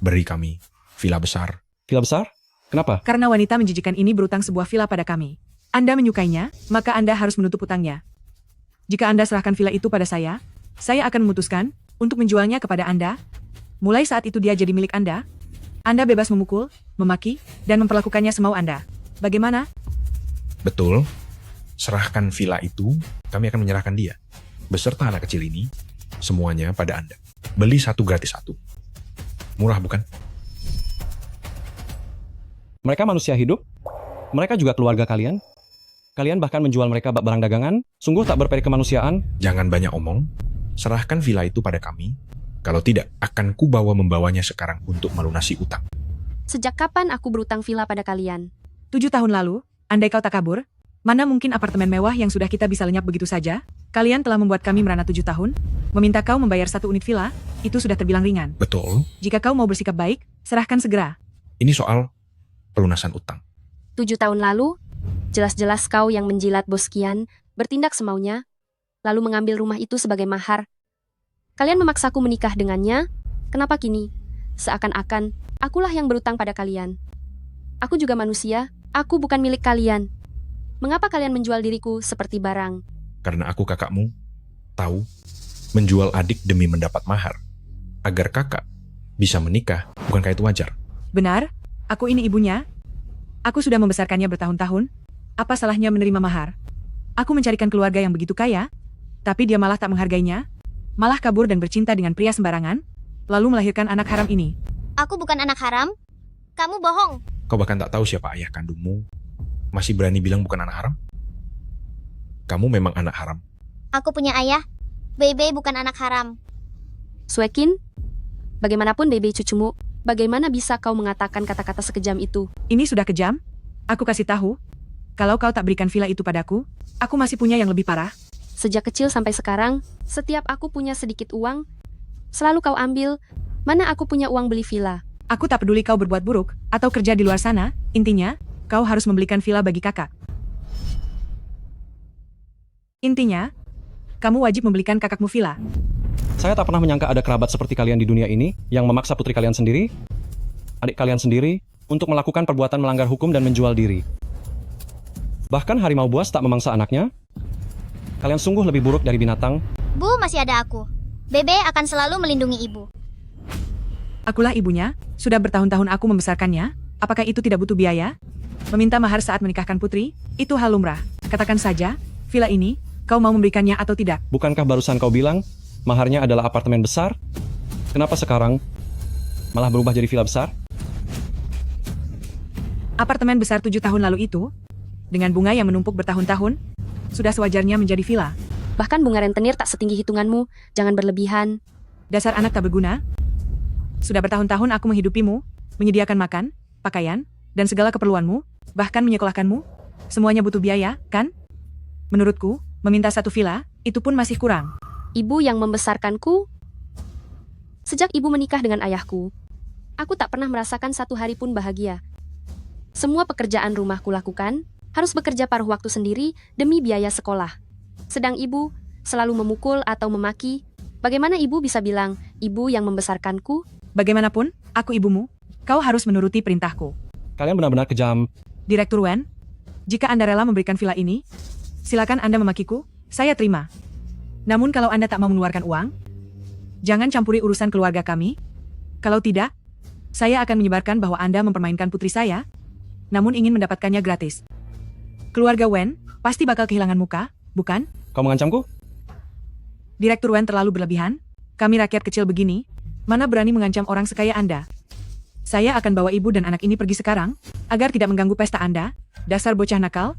Beri kami villa besar. Villa besar? Kenapa? Karena wanita menjijikan ini berutang sebuah villa pada kami. Anda menyukainya, maka Anda harus menutup utangnya. Jika Anda serahkan villa itu pada saya akan memutuskan untuk menjualnya kepada Anda. Mulai saat itu dia jadi milik Anda. Anda bebas memukul, memaki, dan memperlakukannya semau Anda. Bagaimana? Betul. Serahkan villa itu, kami akan menyerahkan dia. Beserta anak kecil ini, semuanya pada Anda. Beli satu gratis satu. Murah bukan? Mereka manusia hidup. Mereka juga keluarga kalian. Kalian bahkan menjual mereka bak barang dagangan. Sungguh tak berperi kemanusiaan. Jangan banyak omong. Serahkan villa itu pada kami. Kalau tidak, akan kubawa membawanya sekarang untuk melunasi utang. Sejak kapan aku berutang villa pada kalian? 7 tahun lalu, andai kau tak kabur, mana mungkin apartemen mewah yang sudah kita bisa lenyap begitu saja? Kalian telah membuat kami merana 7 tahun. Meminta kau membayar 1 unit villa, itu sudah terbilang ringan. Betul. Jika kau mau bersikap baik, serahkan segera. Ini soal pelunasan utang. 7 tahun lalu, jelas-jelas kau yang menjilat Bos Kian, bertindak semaunya, lalu mengambil rumah itu sebagai mahar. Kalian memaksaku menikah dengannya, kenapa kini? Seakan-akan, akulah yang berutang pada kalian. Aku juga manusia, aku bukan milik kalian. Mengapa kalian menjual diriku seperti barang? Karena aku kakakmu, tahu, menjual adik demi mendapat mahar. Agar kakak bisa menikah, bukankah itu wajar? Benar, aku ini ibunya. Aku sudah membesarkannya bertahun-tahun. Apa salahnya menerima mahar? Aku mencarikan keluarga yang begitu kaya, tapi dia malah tak menghargainya, malah kabur dan bercinta dengan pria sembarangan, lalu melahirkan anak haram ini. Aku bukan anak haram. Kamu bohong. Kau bahkan tak tahu siapa ayah kandungmu. Masih berani bilang bukan anak haram? Kamu memang anak haram. Aku punya ayah. Bebe bukan anak haram. Suekin, bagaimanapun Bebe cucumu, bagaimana bisa kau mengatakan kata-kata sekejam itu? Ini sudah kejam? Aku kasih tahu, kalau kau tak berikan villa itu padaku, aku masih punya yang lebih parah. Sejak kecil sampai sekarang, setiap aku punya sedikit uang, selalu kau ambil. Mana aku punya uang beli villa? Aku tak peduli kau berbuat buruk, atau kerja di luar sana, intinya, kau harus membelikan villa bagi kakak. Intinya, kamu wajib membelikan kakakmu villa. Saya tak pernah menyangka ada kerabat seperti kalian di dunia ini yang memaksa putri kalian sendiri, adik kalian sendiri, untuk melakukan perbuatan melanggar hukum dan menjual diri. Bahkan harimau buas tak memangsa anaknya. Kalian sungguh lebih buruk dari binatang. Bu, masih ada aku. Bebe akan selalu melindungi ibu. Akulah ibunya, sudah bertahun-tahun aku membesarkannya, apakah itu tidak butuh biaya? Meminta mahar saat menikahkan putri, itu hal lumrah. Katakan saja, villa ini, kau mau memberikannya atau tidak? Bukankah barusan kau bilang, maharnya adalah apartemen besar? Kenapa sekarang malah berubah jadi villa besar? Apartemen besar 7 tahun lalu itu, dengan bunga yang menumpuk bertahun-tahun, sudah sewajarnya menjadi villa. Bahkan bunga rentenir tak setinggi hitunganmu, jangan berlebihan. Dasar anak tak berguna. Sudah bertahun-tahun aku menghidupimu, menyediakan makan, pakaian, dan segala keperluanmu, bahkan menyekolahkanmu. Semuanya butuh biaya, kan? Menurutku, meminta 1 villa, itu pun masih kurang. Ibu yang membesarkanku? Sejak ibu menikah dengan ayahku, aku tak pernah merasakan 1 hari pun bahagia. Semua pekerjaan rumahku lakukan, harus bekerja paruh waktu sendiri demi biaya sekolah. Sedang ibu selalu memukul atau memaki. Bagaimana ibu bisa bilang, ibu yang membesarkanku? Bagaimanapun, aku ibumu. Kau harus menuruti perintahku. Kalian benar-benar kejam. Direktur Wen, jika Anda rela memberikan villa ini, silakan Anda memakiku, saya terima. Namun kalau Anda tak mau mengeluarkan uang, jangan campuri urusan keluarga kami. Kalau tidak, saya akan menyebarkan bahwa Anda mempermainkan putri saya, namun ingin mendapatkannya gratis. Keluarga Wen pasti bakal kehilangan muka, bukan? Kau mengancamku? Direktur Wen terlalu berlebihan. Kami rakyat kecil begini, mana berani mengancam orang sekaya Anda. Saya akan bawa ibu dan anak ini pergi sekarang, agar tidak mengganggu pesta Anda. Dasar bocah nakal.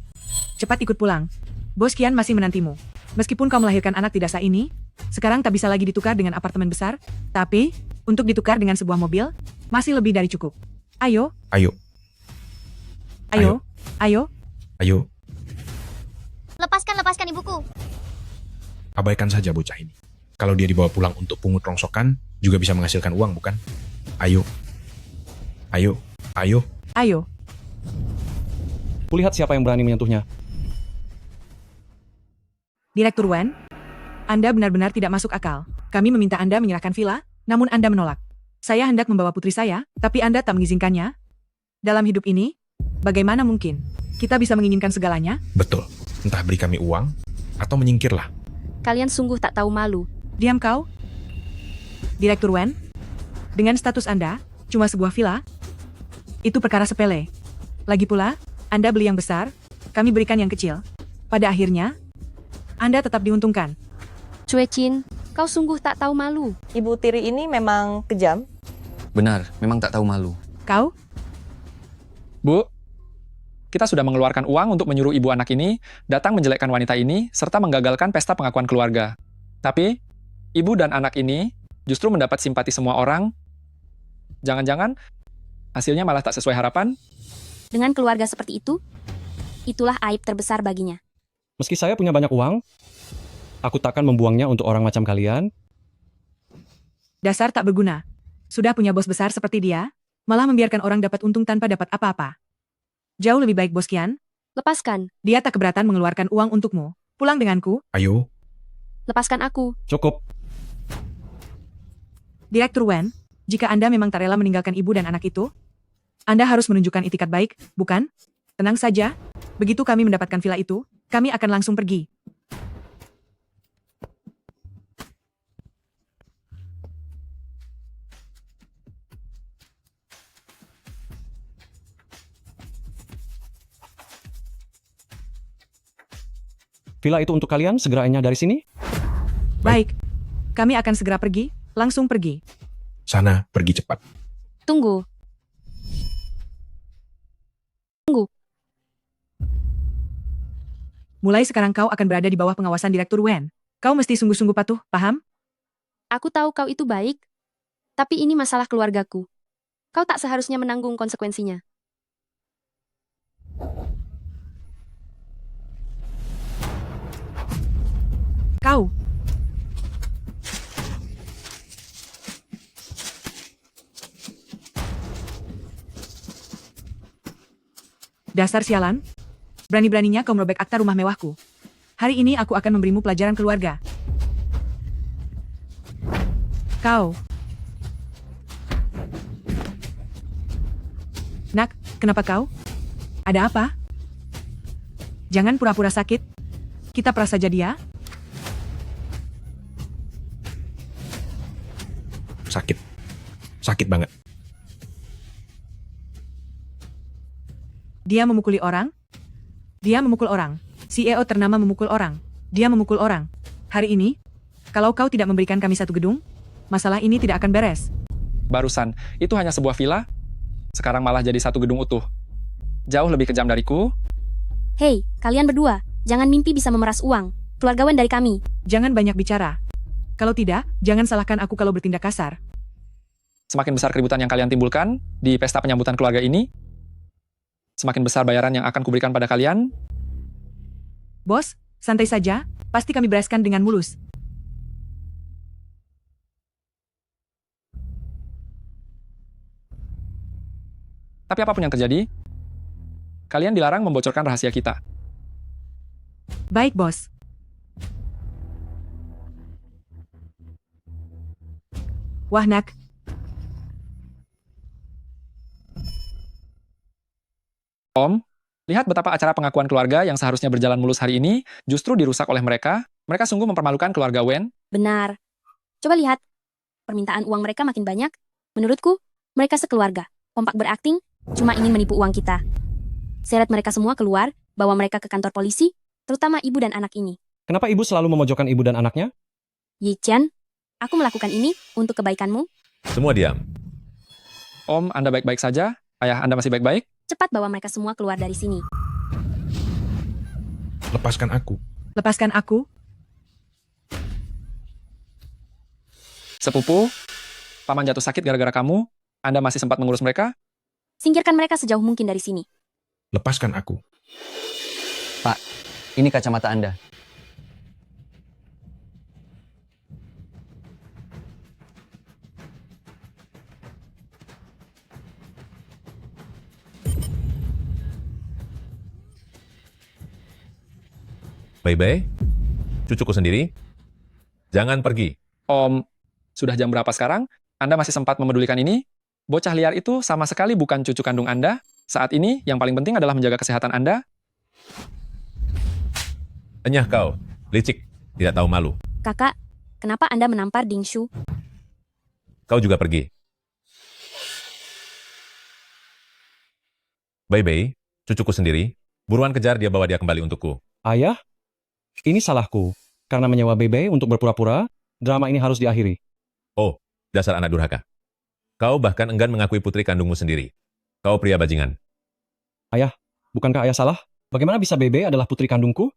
Cepat ikut pulang. Bos Kian masih menantimu. Meskipun kau melahirkan anak tidak sah ini, sekarang tak bisa lagi ditukar dengan apartemen besar, tapi, untuk ditukar dengan sebuah mobil, masih lebih dari cukup. Ayo. Ayo. Ayo. Ayo. Ayo. Lepaskan ibuku. Abaikan saja bocah ini. Kalau dia dibawa pulang untuk pungut rongsokan, juga bisa menghasilkan uang, bukan? Ayo. Ayo. Ayo. Ayo. Kulihat siapa yang berani menyentuhnya. Direktur Wen, Anda benar-benar tidak masuk akal. Kami meminta Anda menyerahkan villa, namun Anda menolak. Saya hendak membawa putri saya, tapi Anda tak mengizinkannya. Dalam hidup ini, bagaimana mungkin kita bisa menginginkan segalanya? Betul. Entah beri kami uang, atau menyingkirlah. Kalian sungguh tak tahu malu. Diam kau. Direktur Wen, dengan status Anda, cuma sebuah villa, Itu perkara sepele. Lagi pula, Anda beli yang besar, kami berikan yang kecil. Pada akhirnya, Anda tetap diuntungkan. Cue Chin, kau sungguh tak tahu malu. Ibu tiri ini memang kejam. Benar, memang tak tahu malu. Kau? Bu, kita sudah mengeluarkan uang untuk menyuruh ibu anak ini datang menjelekkan wanita ini serta menggagalkan pesta pengakuan keluarga. Tapi, ibu dan anak ini justru mendapat simpati semua orang. Jangan-jangan hasilnya malah tak sesuai harapan. Dengan keluarga seperti itu, itulah aib terbesar baginya. Meski saya punya banyak uang, aku takkan membuangnya untuk orang macam kalian. Dasar tak berguna. Sudah punya bos besar seperti dia, malah membiarkan orang dapat untung tanpa dapat apa-apa. Jauh lebih baik Bos Kian. Lepaskan. Dia tak keberatan mengeluarkan uang untukmu. Pulang denganku. Ayo. Lepaskan aku. Cukup. Direktur Wen, jika Anda memang tak rela meninggalkan ibu dan anak itu, Anda harus menunjukkan itikat baik, bukan? Tenang saja, begitu kami mendapatkan villa itu, kami akan langsung pergi. Villa itu untuk kalian, segera enyah dari sini. Baik, kami akan segera pergi, langsung pergi. Sana, pergi cepat. Tunggu. Mulai sekarang kau akan berada di bawah pengawasan Direktur Wen. Kau mesti sungguh-sungguh patuh, paham? Aku tahu kau itu baik, tapi ini masalah keluargaku. Kau tak seharusnya menanggung konsekuensinya. Kau. Dasar sialan. Berani-beraninya kau merobek akta rumah mewahku. Hari ini aku akan memberimu pelajaran keluarga. Kau. Nak, kenapa kau? Ada apa? Jangan pura-pura sakit. Kita peras saja dia. Sakit. Sakit banget. Dia memukuli orang. Dia memukul orang. CEO ternama memukul orang. Dia memukul orang. Hari ini, kalau kau tidak memberikan kami satu gedung, masalah ini tidak akan beres. Barusan, itu hanya sebuah villa. Sekarang malah jadi satu gedung utuh. Jauh lebih kejam dariku. Hei, kalian berdua, jangan mimpi bisa memeras uang. Keluarga Wen dari kami. Jangan banyak bicara. Kalau tidak, jangan salahkan aku kalau bertindak kasar. Semakin besar keributan yang kalian timbulkan di pesta penyambutan keluarga ini, semakin besar bayaran yang akan kuberikan pada kalian. Bos, santai saja, pasti kami bereskan dengan mulus. Tapi apapun yang terjadi, kalian dilarang membocorkan rahasia kita. Baik, Bos. Wah, Nak. Om, lihat betapa acara pengakuan keluarga yang seharusnya berjalan mulus hari ini justru dirusak oleh mereka. Mereka sungguh mempermalukan keluarga Wen. Benar. Coba lihat. Permintaan uang mereka makin banyak. Menurutku, mereka sekeluarga. Kompak berakting, cuma ingin menipu uang kita. Seret mereka semua keluar, bawa mereka ke kantor polisi, terutama ibu dan anak ini. Kenapa ibu selalu memojokkan ibu dan anaknya? Yi Chen, aku melakukan ini untuk kebaikanmu. Semua diam. Om, Anda baik-baik saja? Ayah Anda masih baik-baik? Cepat bawa mereka semua keluar dari sini. Lepaskan aku. Lepaskan aku. Sepupu, paman jatuh sakit gara-gara kamu. Anda masih sempat mengurus mereka? Singkirkan mereka sejauh mungkin dari sini. Lepaskan aku. Pak, ini kacamata Anda. Bye-bye. Cucuku sendiri. Jangan pergi. Om, sudah jam berapa sekarang? Anda masih sempat memedulikan ini? Bocah liar itu sama sekali bukan cucu kandung Anda. Saat ini, yang paling penting adalah menjaga kesehatan Anda. Enyah kau. Licik. Tidak tahu malu. Kakak, kenapa Anda menampar Ding Shu? Kau juga pergi. Bebe, cucuku sendiri. Buruan kejar dia, bawa dia kembali untukku. Ayah, ini salahku. Karena menyewa Bebe untuk berpura-pura, drama ini harus diakhiri. Oh, dasar anak durhaka. Kau bahkan enggan mengakui putri kandungmu sendiri. Kau pria bajingan. Ayah, bukankah ayah salah? Bagaimana bisa Bebe adalah putri kandungku?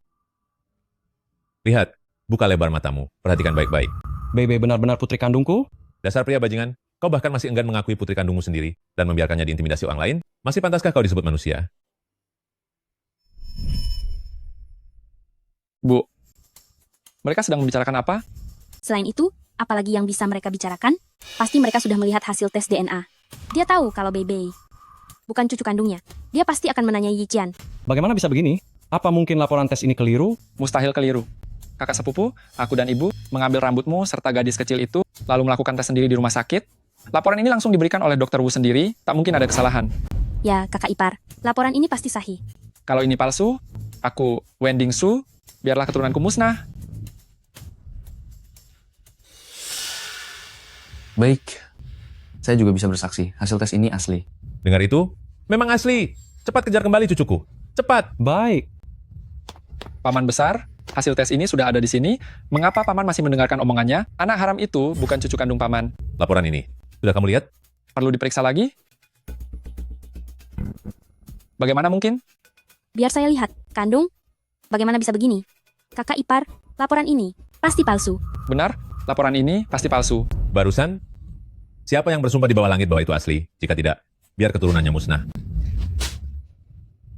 Lihat, buka lebar matamu. Perhatikan baik-baik. Bebe benar-benar putri kandungku? Dasar pria bajingan, kau bahkan masih enggan mengakui putri kandungmu sendiri dan membiarkannya diintimidasi orang lain? Masih pantaskah kau disebut manusia? Bu, mereka sedang membicarakan apa? Selain itu, apalagi yang bisa mereka bicarakan? Pasti mereka sudah melihat hasil tes DNA. Dia tahu kalau Bebe bukan cucu kandungnya. Dia pasti akan menanyai Yiqian. Bagaimana bisa begini? Apa mungkin laporan tes ini keliru? Mustahil keliru. Kakak sepupu, aku dan ibu mengambil rambutmu serta gadis kecil itu, lalu melakukan tes sendiri di rumah sakit. Laporan ini langsung diberikan oleh Dr. Wu sendiri, tak mungkin ada kesalahan. Ya, kakak ipar, laporan ini pasti sahih. Kalau ini palsu, aku Wending Su, biarlah keturunanku musnah. Baik, saya juga bisa bersaksi. Hasil tes ini asli. Dengar itu? Memang asli. Cepat kejar kembali cucuku. Cepat. Baik. Paman besar, hasil tes ini sudah ada di sini. Mengapa paman masih mendengarkan omongannya? Anak haram itu bukan cucu kandung paman. Laporan ini, sudah kamu lihat? Perlu diperiksa lagi? Bagaimana mungkin? Biar saya lihat, kandung. Bagaimana bisa begini? Kakak ipar, laporan ini pasti palsu. Benar, laporan ini pasti palsu. Barusan, siapa yang bersumpah di bawah langit bahwa itu asli? Jika tidak, biar keturunannya musnah.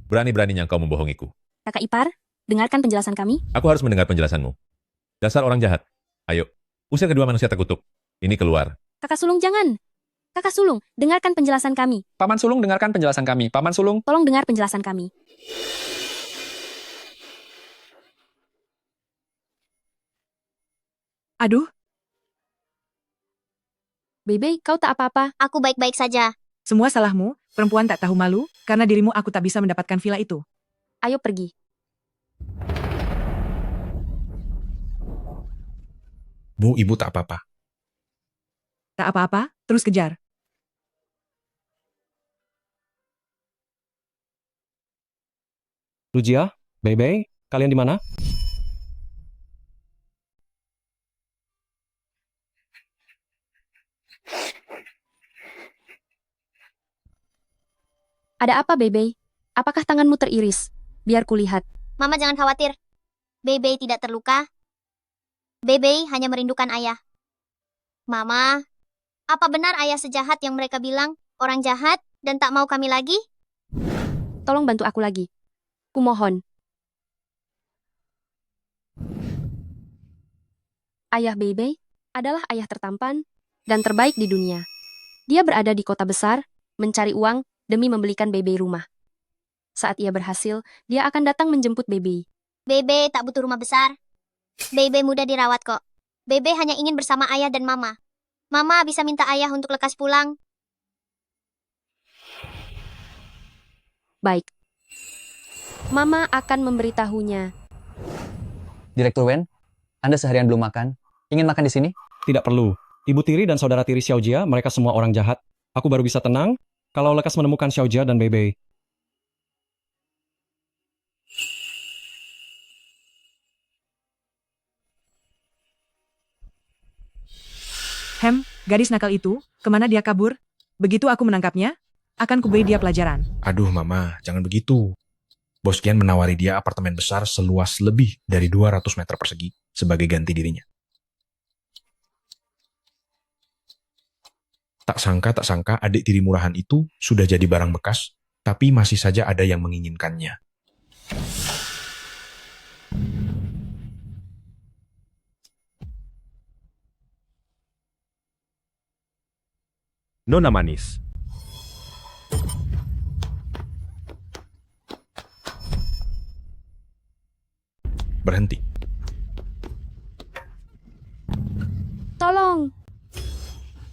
Berani-beraninya kau membohongiku. Kakak ipar, dengarkan penjelasan kami. Aku harus mendengar penjelasanmu. Dasar orang jahat. Ayo, usir kedua manusia terkutuk. Ini keluar. Kakak sulung jangan. Kakak sulung, dengarkan penjelasan kami. Paman sulung, dengarkan penjelasan kami. Paman sulung, tolong dengar penjelasan kami. Aduh, Bebe, kau tak apa-apa. Aku baik-baik saja. semua salahmu, perempuan tak tahu malu, karena dirimu aku tak bisa mendapatkan villa itu. Ayo pergi. Bu, ibu tak apa-apa. Tak apa-apa, terus kejar. Lujia, Bebe, kalian di mana? Ada apa, Bebe? Apakah tanganmu teriris? Biar kulihat. Mama jangan khawatir. Bebe tidak terluka. Bebe hanya merindukan ayah. Mama, apa benar ayah sejahat yang mereka bilang? Orang jahat dan tak mau kami lagi? Tolong bantu aku lagi. Kumohon. Ayah Bebe adalah ayah tertampan dan terbaik di dunia. Dia berada di kota besar, mencari uang demi membelikan Bebe rumah. Saat ia berhasil, dia akan datang menjemput Bebe. Bebe tak butuh rumah besar. Bebe mudah dirawat kok. Bebe hanya ingin bersama ayah dan mama. Mama bisa minta ayah untuk lekas pulang. Baik. Mama akan memberitahunya. Direktur Wen, Anda seharian belum makan. Ingin makan di sini? Tidak perlu. Ibu tiri dan saudara tiri Xiaojia, mereka semua orang jahat. Aku baru bisa tenang kalau lekas menemukan Xiaojia dan Bebe. Gadis nakal itu, kemana dia kabur? Begitu aku menangkapnya, akan kuberi dia pelajaran. Aduh, Mama, jangan begitu. Bos Kian menawari dia apartemen besar seluas lebih dari 200 meter persegi sebagai ganti dirinya. Tak sangka adik tiri murahan itu sudah jadi barang bekas, tapi masih saja ada yang menginginkannya. Nona manis. Berhenti. Tolong.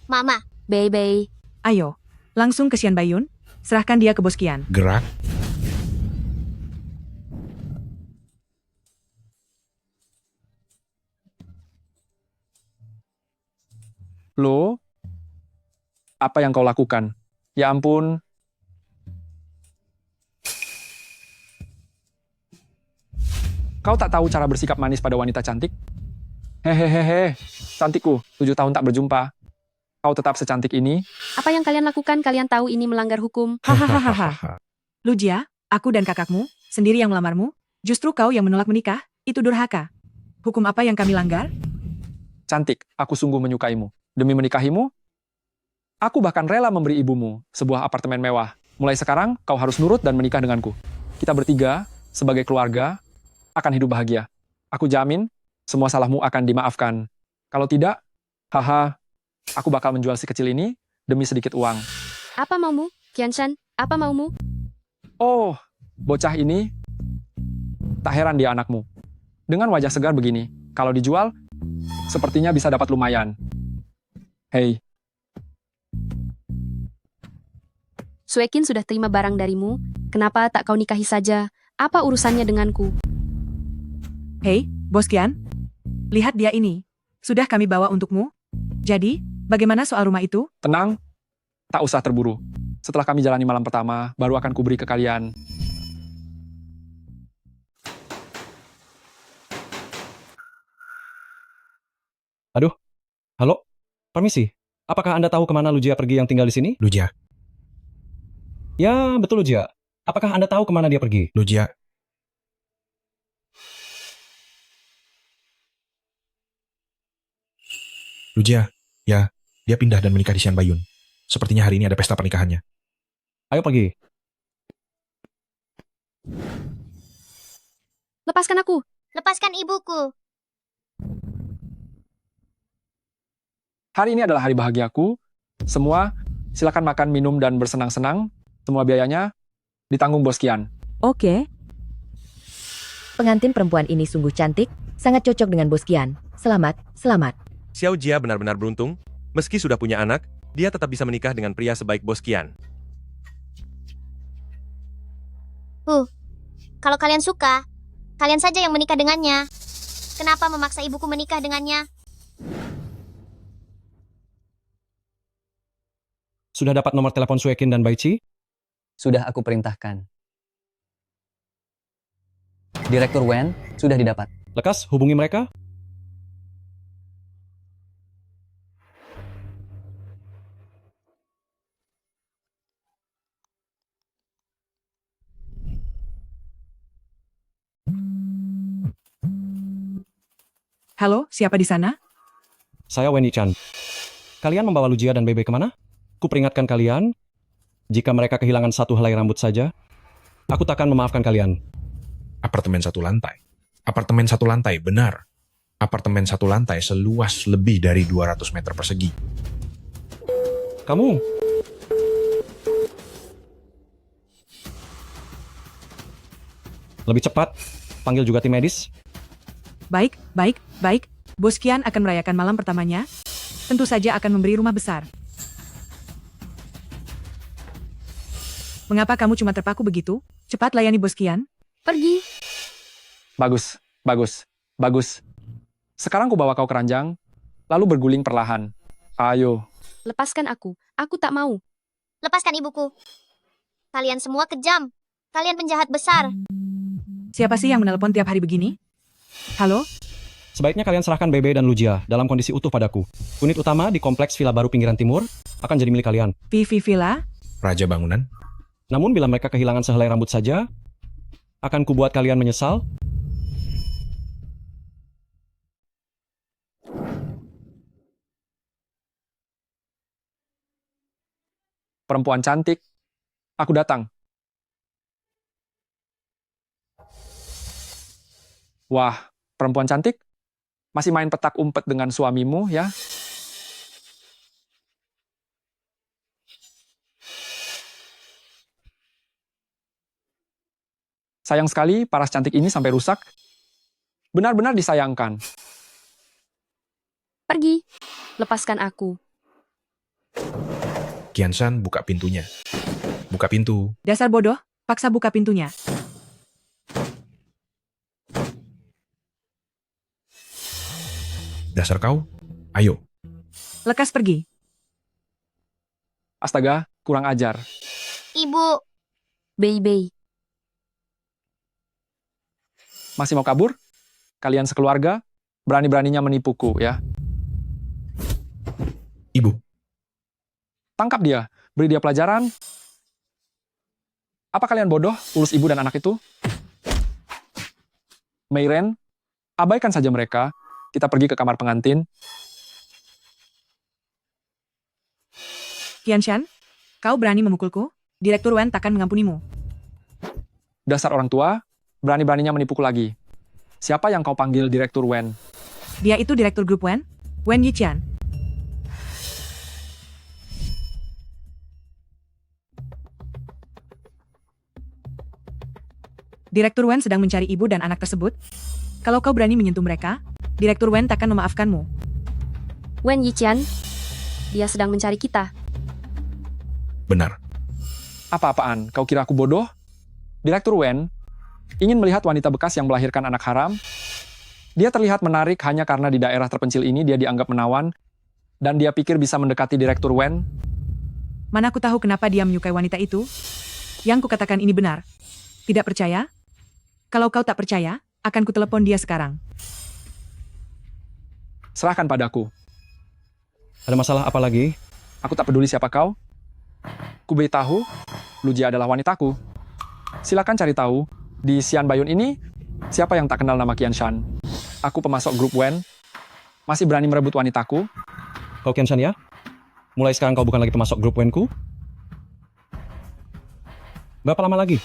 Mama. Bebe. Ayo, langsung ke Xian Baiyun, serahkan dia ke Bos Kian. Gerak. Lo, apa yang kau lakukan? Ya ampun. Kau tak tahu cara bersikap manis pada wanita cantik? Hehehehe, cantikku, 7 tahun tak berjumpa. Kau tetap secantik ini? Apa yang kalian lakukan? Kalian tahu ini melanggar hukum. Hahaha. Lugia, aku dan kakakmu, sendiri yang melamarmu. Justru kau yang menolak menikah, itu durhaka. Hukum apa yang kami langgar? Cantik, aku sungguh menyukaimu. Demi menikahimu, aku bahkan rela memberi ibumu sebuah apartemen mewah. Mulai sekarang, kau harus nurut dan menikah denganku. Kita bertiga, sebagai keluarga, akan hidup bahagia. Aku jamin, semua salahmu akan dimaafkan. Kalau tidak, haha, aku bakal menjual si kecil ini demi sedikit uang. Apa maumu, Qianshan? Apa maumu? Oh, bocah ini, tak heran dia anakmu. Dengan wajah segar begini, kalau dijual, sepertinya bisa dapat lumayan. Hei, Suekin sudah terima barang darimu, kenapa tak kau nikahi saja? Apa urusannya denganku? Hei, Bos Kian. Lihat dia ini. Sudah kami bawa untukmu. Jadi, bagaimana soal rumah itu? tenang, tak usah terburu. Setelah kami jalani malam pertama, baru akan kuberi ke kalian. Aduh, halo, permisi. Apakah Anda tahu kemana Lugia pergi yang tinggal di sini? Lugia, Ya, betul Lugia. Apakah Anda tahu kemana dia pergi? Lugia. Lugia, ya, dia pindah dan menikah di Sian Bayun. Sepertinya hari ini ada pesta pernikahannya. Ayo pergi. Lepaskan aku. Lepaskan ibuku. Hari ini adalah hari bahagiaku. Semua, silakan makan, minum, dan bersenang-senang. Semua biayanya ditanggung Bos Kian. Oke. Pengantin perempuan ini sungguh cantik, sangat cocok dengan Bos Kian. Selamat, selamat. Xiao Jia benar-benar beruntung. Meski sudah punya anak, dia tetap bisa menikah dengan pria sebaik Bos Kian. Kalau kalian suka, kalian saja yang menikah dengannya. Kenapa memaksa ibuku menikah dengannya? Sudah dapat nomor telepon Suekin dan Baichi? Sudah aku perintahkan. Direktur Wen sudah didapat. Lekas hubungi mereka. Halo, siapa di sana? Saya Wendy Chan. Kalian membawa Lugia dan Bebe kemana? Kuperingatkan kalian, jika mereka kehilangan satu helai rambut saja, aku takkan memaafkan kalian. Apartemen satu lantai. Apartemen satu lantai, benar. Apartemen satu lantai seluas lebih dari 200 meter persegi. Kamu? Lebih cepat, panggil juga tim medis. Baik, baik, baik. Bos Kian akan merayakan malam pertamanya. Tentu saja akan memberi rumah besar. Mengapa kamu cuma terpaku begitu? Cepat layani Bos Kian. Pergi. Bagus, bagus, bagus. Sekarang ku bawa kau ke ranjang, lalu berguling perlahan. Ayo. Lepaskan aku. Aku tak mau. Lepaskan ibuku. Kalian semua kejam. Kalian penjahat besar. Siapa sih yang menelpon tiap hari begini? Halo? Sebaiknya kalian serahkan Bebe dan Lugia dalam kondisi utuh padaku. Unit utama di kompleks Villa Baru Pinggiran Timur akan jadi milik kalian. Vivi Villa? Raja bangunan? Namun bila mereka kehilangan sehelai rambut saja, akan kubuat kalian menyesal. Perempuan cantik, aku datang. Wah, perempuan cantik? Masih main petak umpet dengan suamimu, ya? Sayang sekali paras cantik ini sampai rusak. Benar-benar disayangkan. Pergi. Lepaskan aku. Qianshan buka pintunya. Buka pintu. Dasar bodoh, paksa buka pintunya. Dasar kau? Ayo. Lekas pergi. Astaga, kurang ajar. Ibu. Baby. Masih mau kabur? Kalian sekeluarga berani-beraninya menipuku, ya. Ibu, Tangkap dia, beri dia pelajaran. Apa kalian bodoh, urus ibu dan anak itu? Mayren, abaikan saja mereka. Kita pergi ke kamar pengantin. Qianshan, kau berani memukulku? Direktur Wen takkan mengampunimu. Dasar orang tua, berani-beraninya menipuku lagi. Siapa yang kau panggil Direktur Wen? Dia itu direktur grup Wen, Wen Yiqian. Direktur Wen sedang mencari ibu dan anak tersebut. Kalau kau berani menyentuh mereka, Direktur Wen takkan memaafkanmu. Wen Yiqian, dia sedang mencari kita. benar. Apa-apaan? Kau kira aku bodoh? Direktur Wen ingin melihat wanita bekas yang melahirkan anak haram. Dia terlihat menarik hanya karena di daerah terpencil ini dia dianggap menawan, dan dia pikir bisa mendekati Direktur Wen. Mana aku tahu kenapa dia menyukai wanita itu? Yang kukatakan ini benar. Tidak percaya? Kalau kau tak percaya, akan kutelepon dia sekarang. Serahkan padaku. Ada masalah apa lagi? Aku tak peduli siapa kau. Kubei tahu, Lujia adalah wanitaku. Silakan cari tahu, di Xian Bayun ini, siapa yang tak kenal nama Qianshan? Aku pemasok grup Wen. Masih berani merebut wanitaku? Kau Qianshan ya? Mulai sekarang kau bukan lagi pemasok grup Wenku? Berapa lama lagi?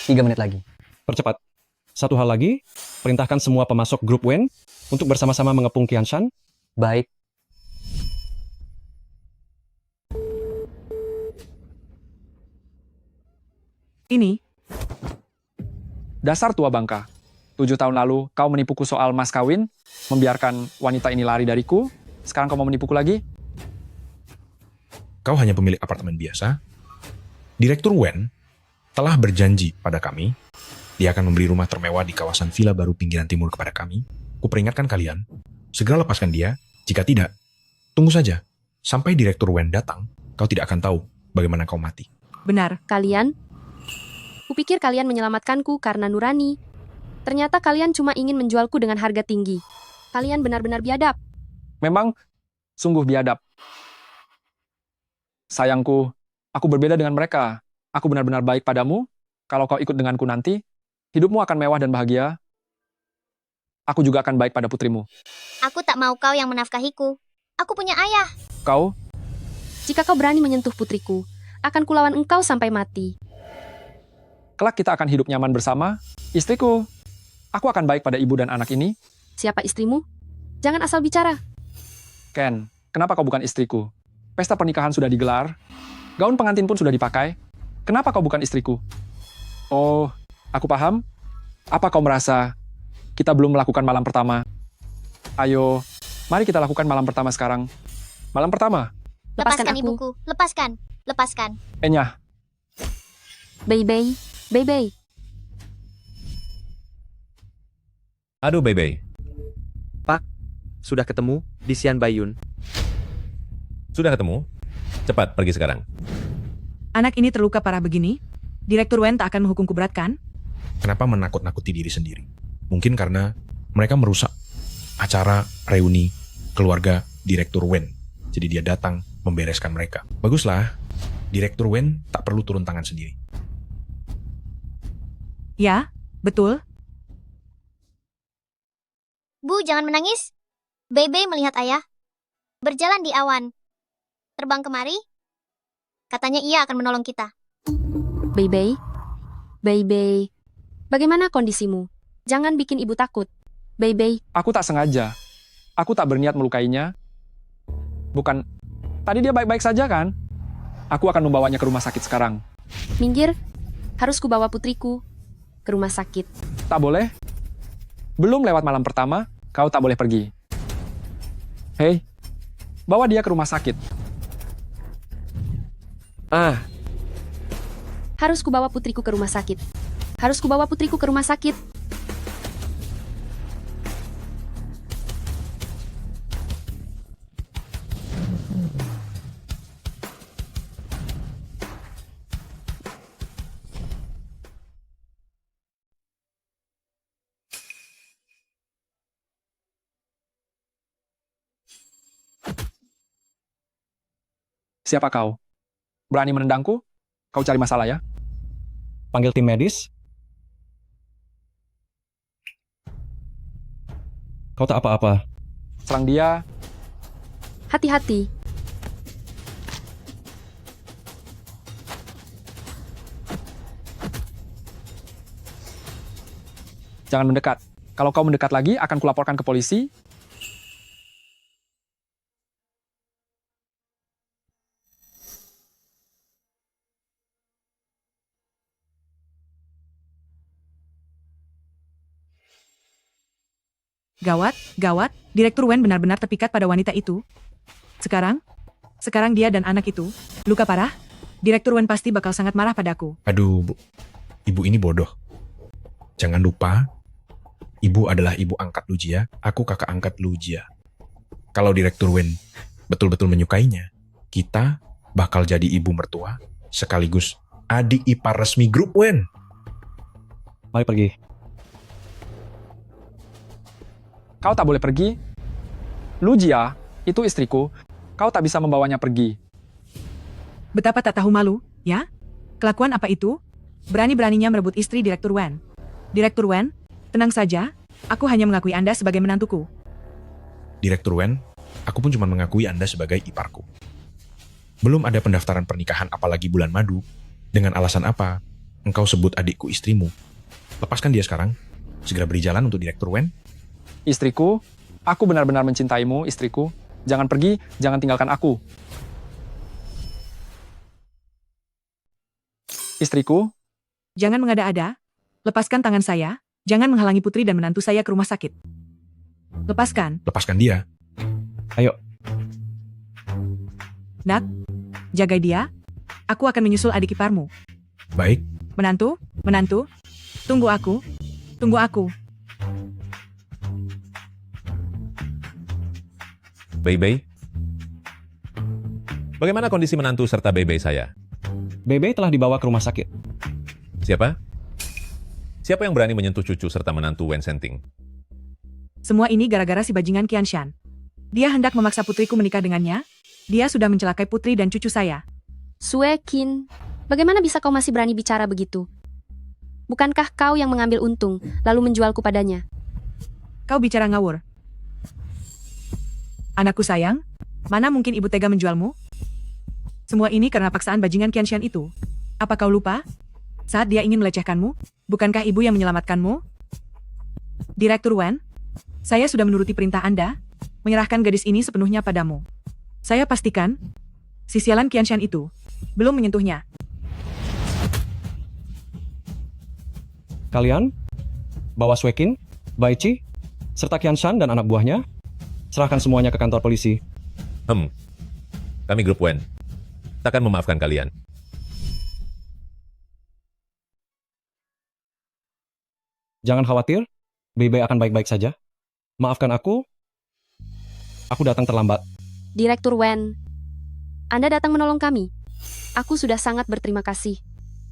3 menit lagi. Percepat. Satu hal lagi, perintahkan semua pemasok grup Wen untuk bersama-sama mengepung Qianshan. Baik. Ini, Dasar tua bangka. 7 tahun lalu, kau menipuku soal mas kawin, membiarkan wanita ini lari dariku, sekarang kau mau menipuku lagi? Kau hanya pemilik apartemen biasa. Direktur Wen telah berjanji pada kami, dia akan memberi rumah termewah di kawasan villa baru pinggiran timur kepada kami. Kuperingatkan kalian, segera lepaskan dia. Jika tidak, tunggu saja. Sampai Direktur Wen datang, kau tidak akan tahu bagaimana kau mati. benar. Kalian? Kupikir kalian menyelamatkanku karena nurani. Ternyata kalian cuma ingin menjualku dengan harga tinggi. Kalian benar-benar biadab. Memang, sungguh biadab. Sayangku, aku berbeda dengan mereka. Aku benar-benar baik padamu. Kalau kau ikut denganku nanti, hidupmu akan mewah dan bahagia. Aku juga akan baik pada putrimu. Aku tak mau kau yang menafkahiku. Aku punya ayah. Kau, Jika kau berani menyentuh putriku, akan kulawan engkau sampai mati. kelak kita akan hidup nyaman bersama. Istriku, aku akan baik pada ibu dan anak ini. Siapa istrimu? Jangan asal bicara. Ken, kenapa kau bukan istriku? Pesta pernikahan sudah digelar. Gaun pengantin pun sudah dipakai. Kenapa kau bukan istriku? Oh, aku paham. Apa kau merasa kita belum melakukan malam pertama? Ayo, mari kita lakukan malam pertama sekarang. Malam pertama. Lepaskan aku. Ibuku. Lepaskan. Lepaskan. Enya, Bebe, Bebe. Aduh, Bebe. Sudah ketemu di Xian Bayun. Sudah ketemu? Cepat, pergi sekarang. Anak ini terluka parah begini, Direktur Wen tak akan menghukumku berat kan? Kenapa menakut-nakuti diri sendiri? Mungkin karena mereka merusak acara reuni keluarga Direktur Wen. Jadi dia datang membereskan mereka. Baguslah, Direktur Wen tak perlu turun tangan sendiri. Ya, betul. Bu, jangan menangis. Bebe melihat ayah. Berjalan di awan. Terbang kemari. Katanya ia akan menolong kita. Bebe, Bebe. Bagaimana kondisimu? Jangan bikin ibu takut. Bebe, aku tak sengaja. Aku tak berniat melukainya. Bukan, tadi dia baik-baik saja kan? Aku akan membawanya ke rumah sakit sekarang. minggir. Harus kubawa putriku ke rumah sakit. Tak boleh? Belum lewat malam pertama, kau tak boleh pergi. Hei, bawa dia ke rumah sakit. Harus kubawa putriku ke rumah sakit. Harus kubawa putriku ke rumah sakit. Siapa kau? Berani menendangku? Kau cari masalah ya? Panggil tim medis. Kau tak apa-apa. Serang dia. Hati-hati. Jangan mendekat. Kalau kau mendekat lagi, akan kulaporkan ke polisi. Gawat, gawat, Direktur Wen benar-benar terpikat pada wanita itu. Sekarang dia dan anak itu luka parah. Direktur Wen pasti bakal sangat marah padaku. Aduh, Bu. Ibu ini bodoh. Jangan lupa, Ibu adalah ibu angkat Lujia, aku kakak angkat Lujia. Kalau Direktur Wen betul-betul menyukainya, kita bakal jadi ibu mertua sekaligus adik ipar resmi grup Wen. Mari pergi. Kau tak boleh pergi. Lujia, itu istriku. Kau tak bisa membawanya pergi. Betapa tak tahu malu, ya? Kelakuan apa itu? Berani-beraninya merebut istri Direktur Wen. Direktur Wen, tenang saja. Aku hanya mengakui Anda sebagai menantuku. Direktur Wen, aku pun cuma mengakui Anda sebagai iparku. Belum ada pendaftaran pernikahan apalagi bulan madu. Dengan alasan apa engkau sebut adikku istrimu? Lepaskan dia sekarang. Segera beri jalan untuk Direktur Wen. Istriku, aku benar-benar mencintaimu, istriku. Jangan pergi, jangan tinggalkan aku. Istriku, Jangan mengada-ada. Lepaskan tangan saya. Jangan menghalangi putri dan menantu saya ke rumah sakit. Lepaskan. Lepaskan dia. Ayo. Nak, jaga dia. Aku akan menyusul adik iparmu. Baik. Menantu, tunggu aku. Bei-bei. Bagaimana kondisi menantu serta Bei-bei saya? Bei-bei telah dibawa ke rumah sakit. Siapa? Siapa yang berani menyentuh cucu serta menantu Wen Senting? Semua ini gara-gara si bajingan Qianshan. Dia hendak memaksa putriku menikah dengannya. Dia sudah mencelakai putri dan cucu saya. Sue Qin, bagaimana bisa kau masih berani bicara begitu? Bukankah kau yang mengambil untung, lalu menjualku padanya? Kau bicara ngawur. Anakku sayang, mana mungkin ibu tega menjualmu? Semua ini karena paksaan bajingan Qianshan itu. Apa kau lupa? Saat dia ingin melecehkanmu, bukankah ibu yang menyelamatkanmu? Direktur Wen, saya sudah menuruti perintah Anda, menyerahkan gadis ini sepenuhnya padamu. Saya pastikan, si sialan Qianshan itu belum menyentuhnya. Kalian, bawa Sue Qin, Bai Qi, serta Qianshan dan anak buahnya, serahkan semuanya ke kantor polisi. Kami grup Wen. Takkan memaafkan kalian. Jangan khawatir, Bei-bei akan baik-baik saja. Maafkan aku datang terlambat. Direktur Wen, Anda datang menolong kami. Aku sudah sangat berterima kasih.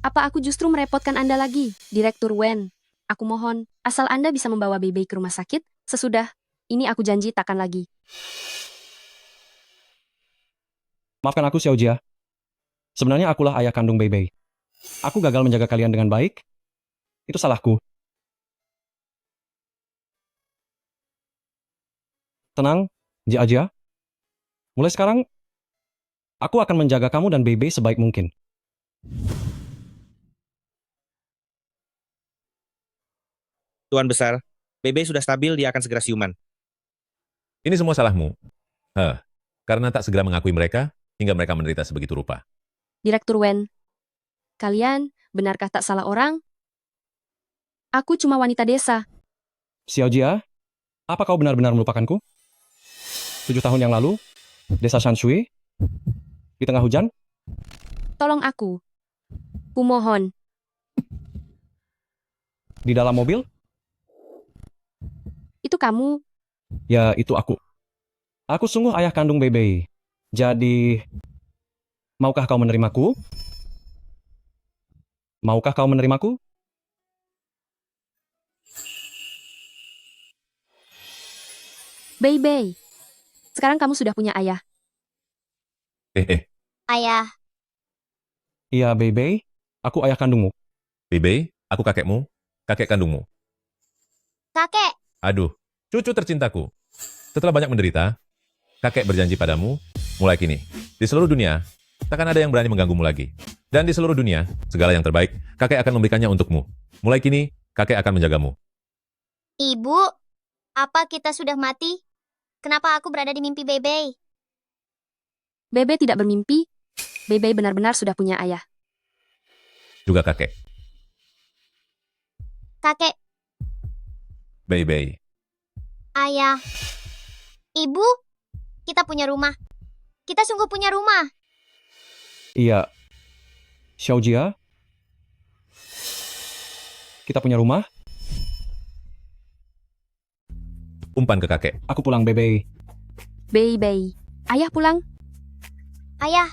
Apa aku justru merepotkan Anda lagi, Direktur Wen? Aku mohon, asal Anda bisa membawa Bei-bei ke rumah sakit, sesudah ini aku janji takkan lagi. Maafkan aku, Xiao Jia. Sebenarnya akulah ayah kandung Bei-bei. Aku gagal menjaga kalian dengan baik. Itu salahku. Tenang, Jia Jia. Mulai sekarang, aku akan menjaga kamu dan Bei-bei sebaik mungkin. Tuan Besar, Bei-bei sudah stabil, dia akan segera siuman. Ini semua salahmu. Karena tak segera mengakui mereka, hingga mereka menderita sebegitu rupa. Direktur Wen, kalian benarkah tak salah orang? Aku cuma wanita desa. Xiao Jia, apa kau benar-benar melupakanku? 7 tahun yang lalu, desa Shanshui, di tengah hujan? Tolong aku. Kumohon. Di dalam mobil? Itu kamu. Ya, itu aku. Aku sungguh ayah kandung Bei-bei. Jadi, maukah kau menerimaku? Maukah kau menerimaku? Bei-bei. Sekarang kamu sudah punya ayah. Ayah, Iya, Bebe, aku ayah kandungmu. Bebe, aku kakekmu, kakek kandungmu. kakek, Aduh, cucu tercintaku. Setelah banyak menderita, kakek berjanji padamu, mulai kini, di seluruh dunia, takkan ada yang berani mengganggumu lagi. Dan di seluruh dunia, segala yang terbaik, kakek akan memberikannya untukmu. Mulai kini, kakek akan menjagamu. ibu, apa kita sudah mati? Kenapa aku berada di mimpi Bebe? Bebe tidak bermimpi. Bebe benar-benar sudah punya ayah. Juga kakek, Kakek, Bebe. ayah, ibu, kita punya rumah. Kita sungguh punya rumah. Iya. Xiaojia, kita punya rumah. Umpan ke kakek. Aku pulang, Bebe. Bebe, ayah pulang. Ayah,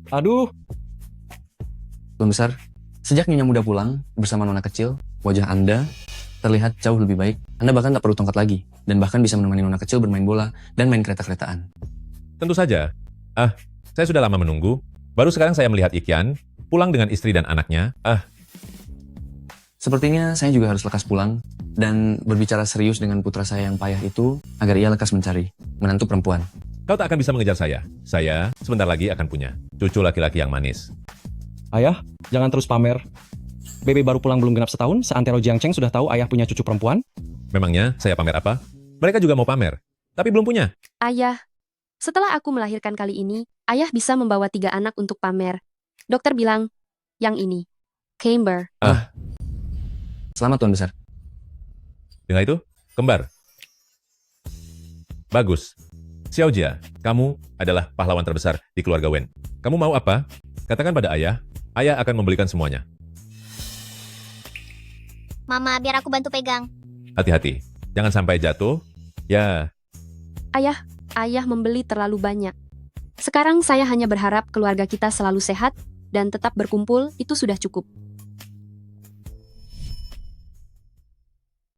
Aduh, Tuan Besar, sejak Nyonya Muda pulang bersama Nona kecil, wajah Anda terlihat jauh lebih baik. Anda bahkan tak perlu tongkat lagi, dan bahkan bisa menemani Nona kecil bermain bola dan main kereta-keretaan. Tentu saja. Saya sudah lama menunggu. Baru sekarang saya melihat Ikian pulang dengan istri dan anaknya. Sepertinya saya juga harus lekas pulang dan berbicara serius dengan putra saya yang payah itu agar ia lekas mencari menantu perempuan. Kau tak akan bisa mengejar saya. Saya sebentar lagi akan punya cucu laki-laki yang manis. ayah, jangan terus pamer. Bebe baru pulang belum genap setahun, seantero Jiangcheng sudah tahu ayah punya cucu perempuan. Memangnya saya pamer apa? Mereka juga mau pamer, tapi belum punya. Ayah, setelah aku melahirkan kali ini, ayah bisa membawa 3 anak untuk pamer. Dokter bilang, yang ini, Camber. Selamat Tuan Besar. Dengar itu? Kembar. Bagus. Xiaojia, kamu adalah pahlawan terbesar di keluarga Wen. Kamu mau apa? Katakan pada ayah, ayah akan membelikan semuanya. Mama, biar aku bantu pegang. Hati-hati, jangan sampai jatuh. Ya, Ayah membeli terlalu banyak. Sekarang saya hanya berharap keluarga kita selalu sehat dan tetap berkumpul, itu sudah cukup.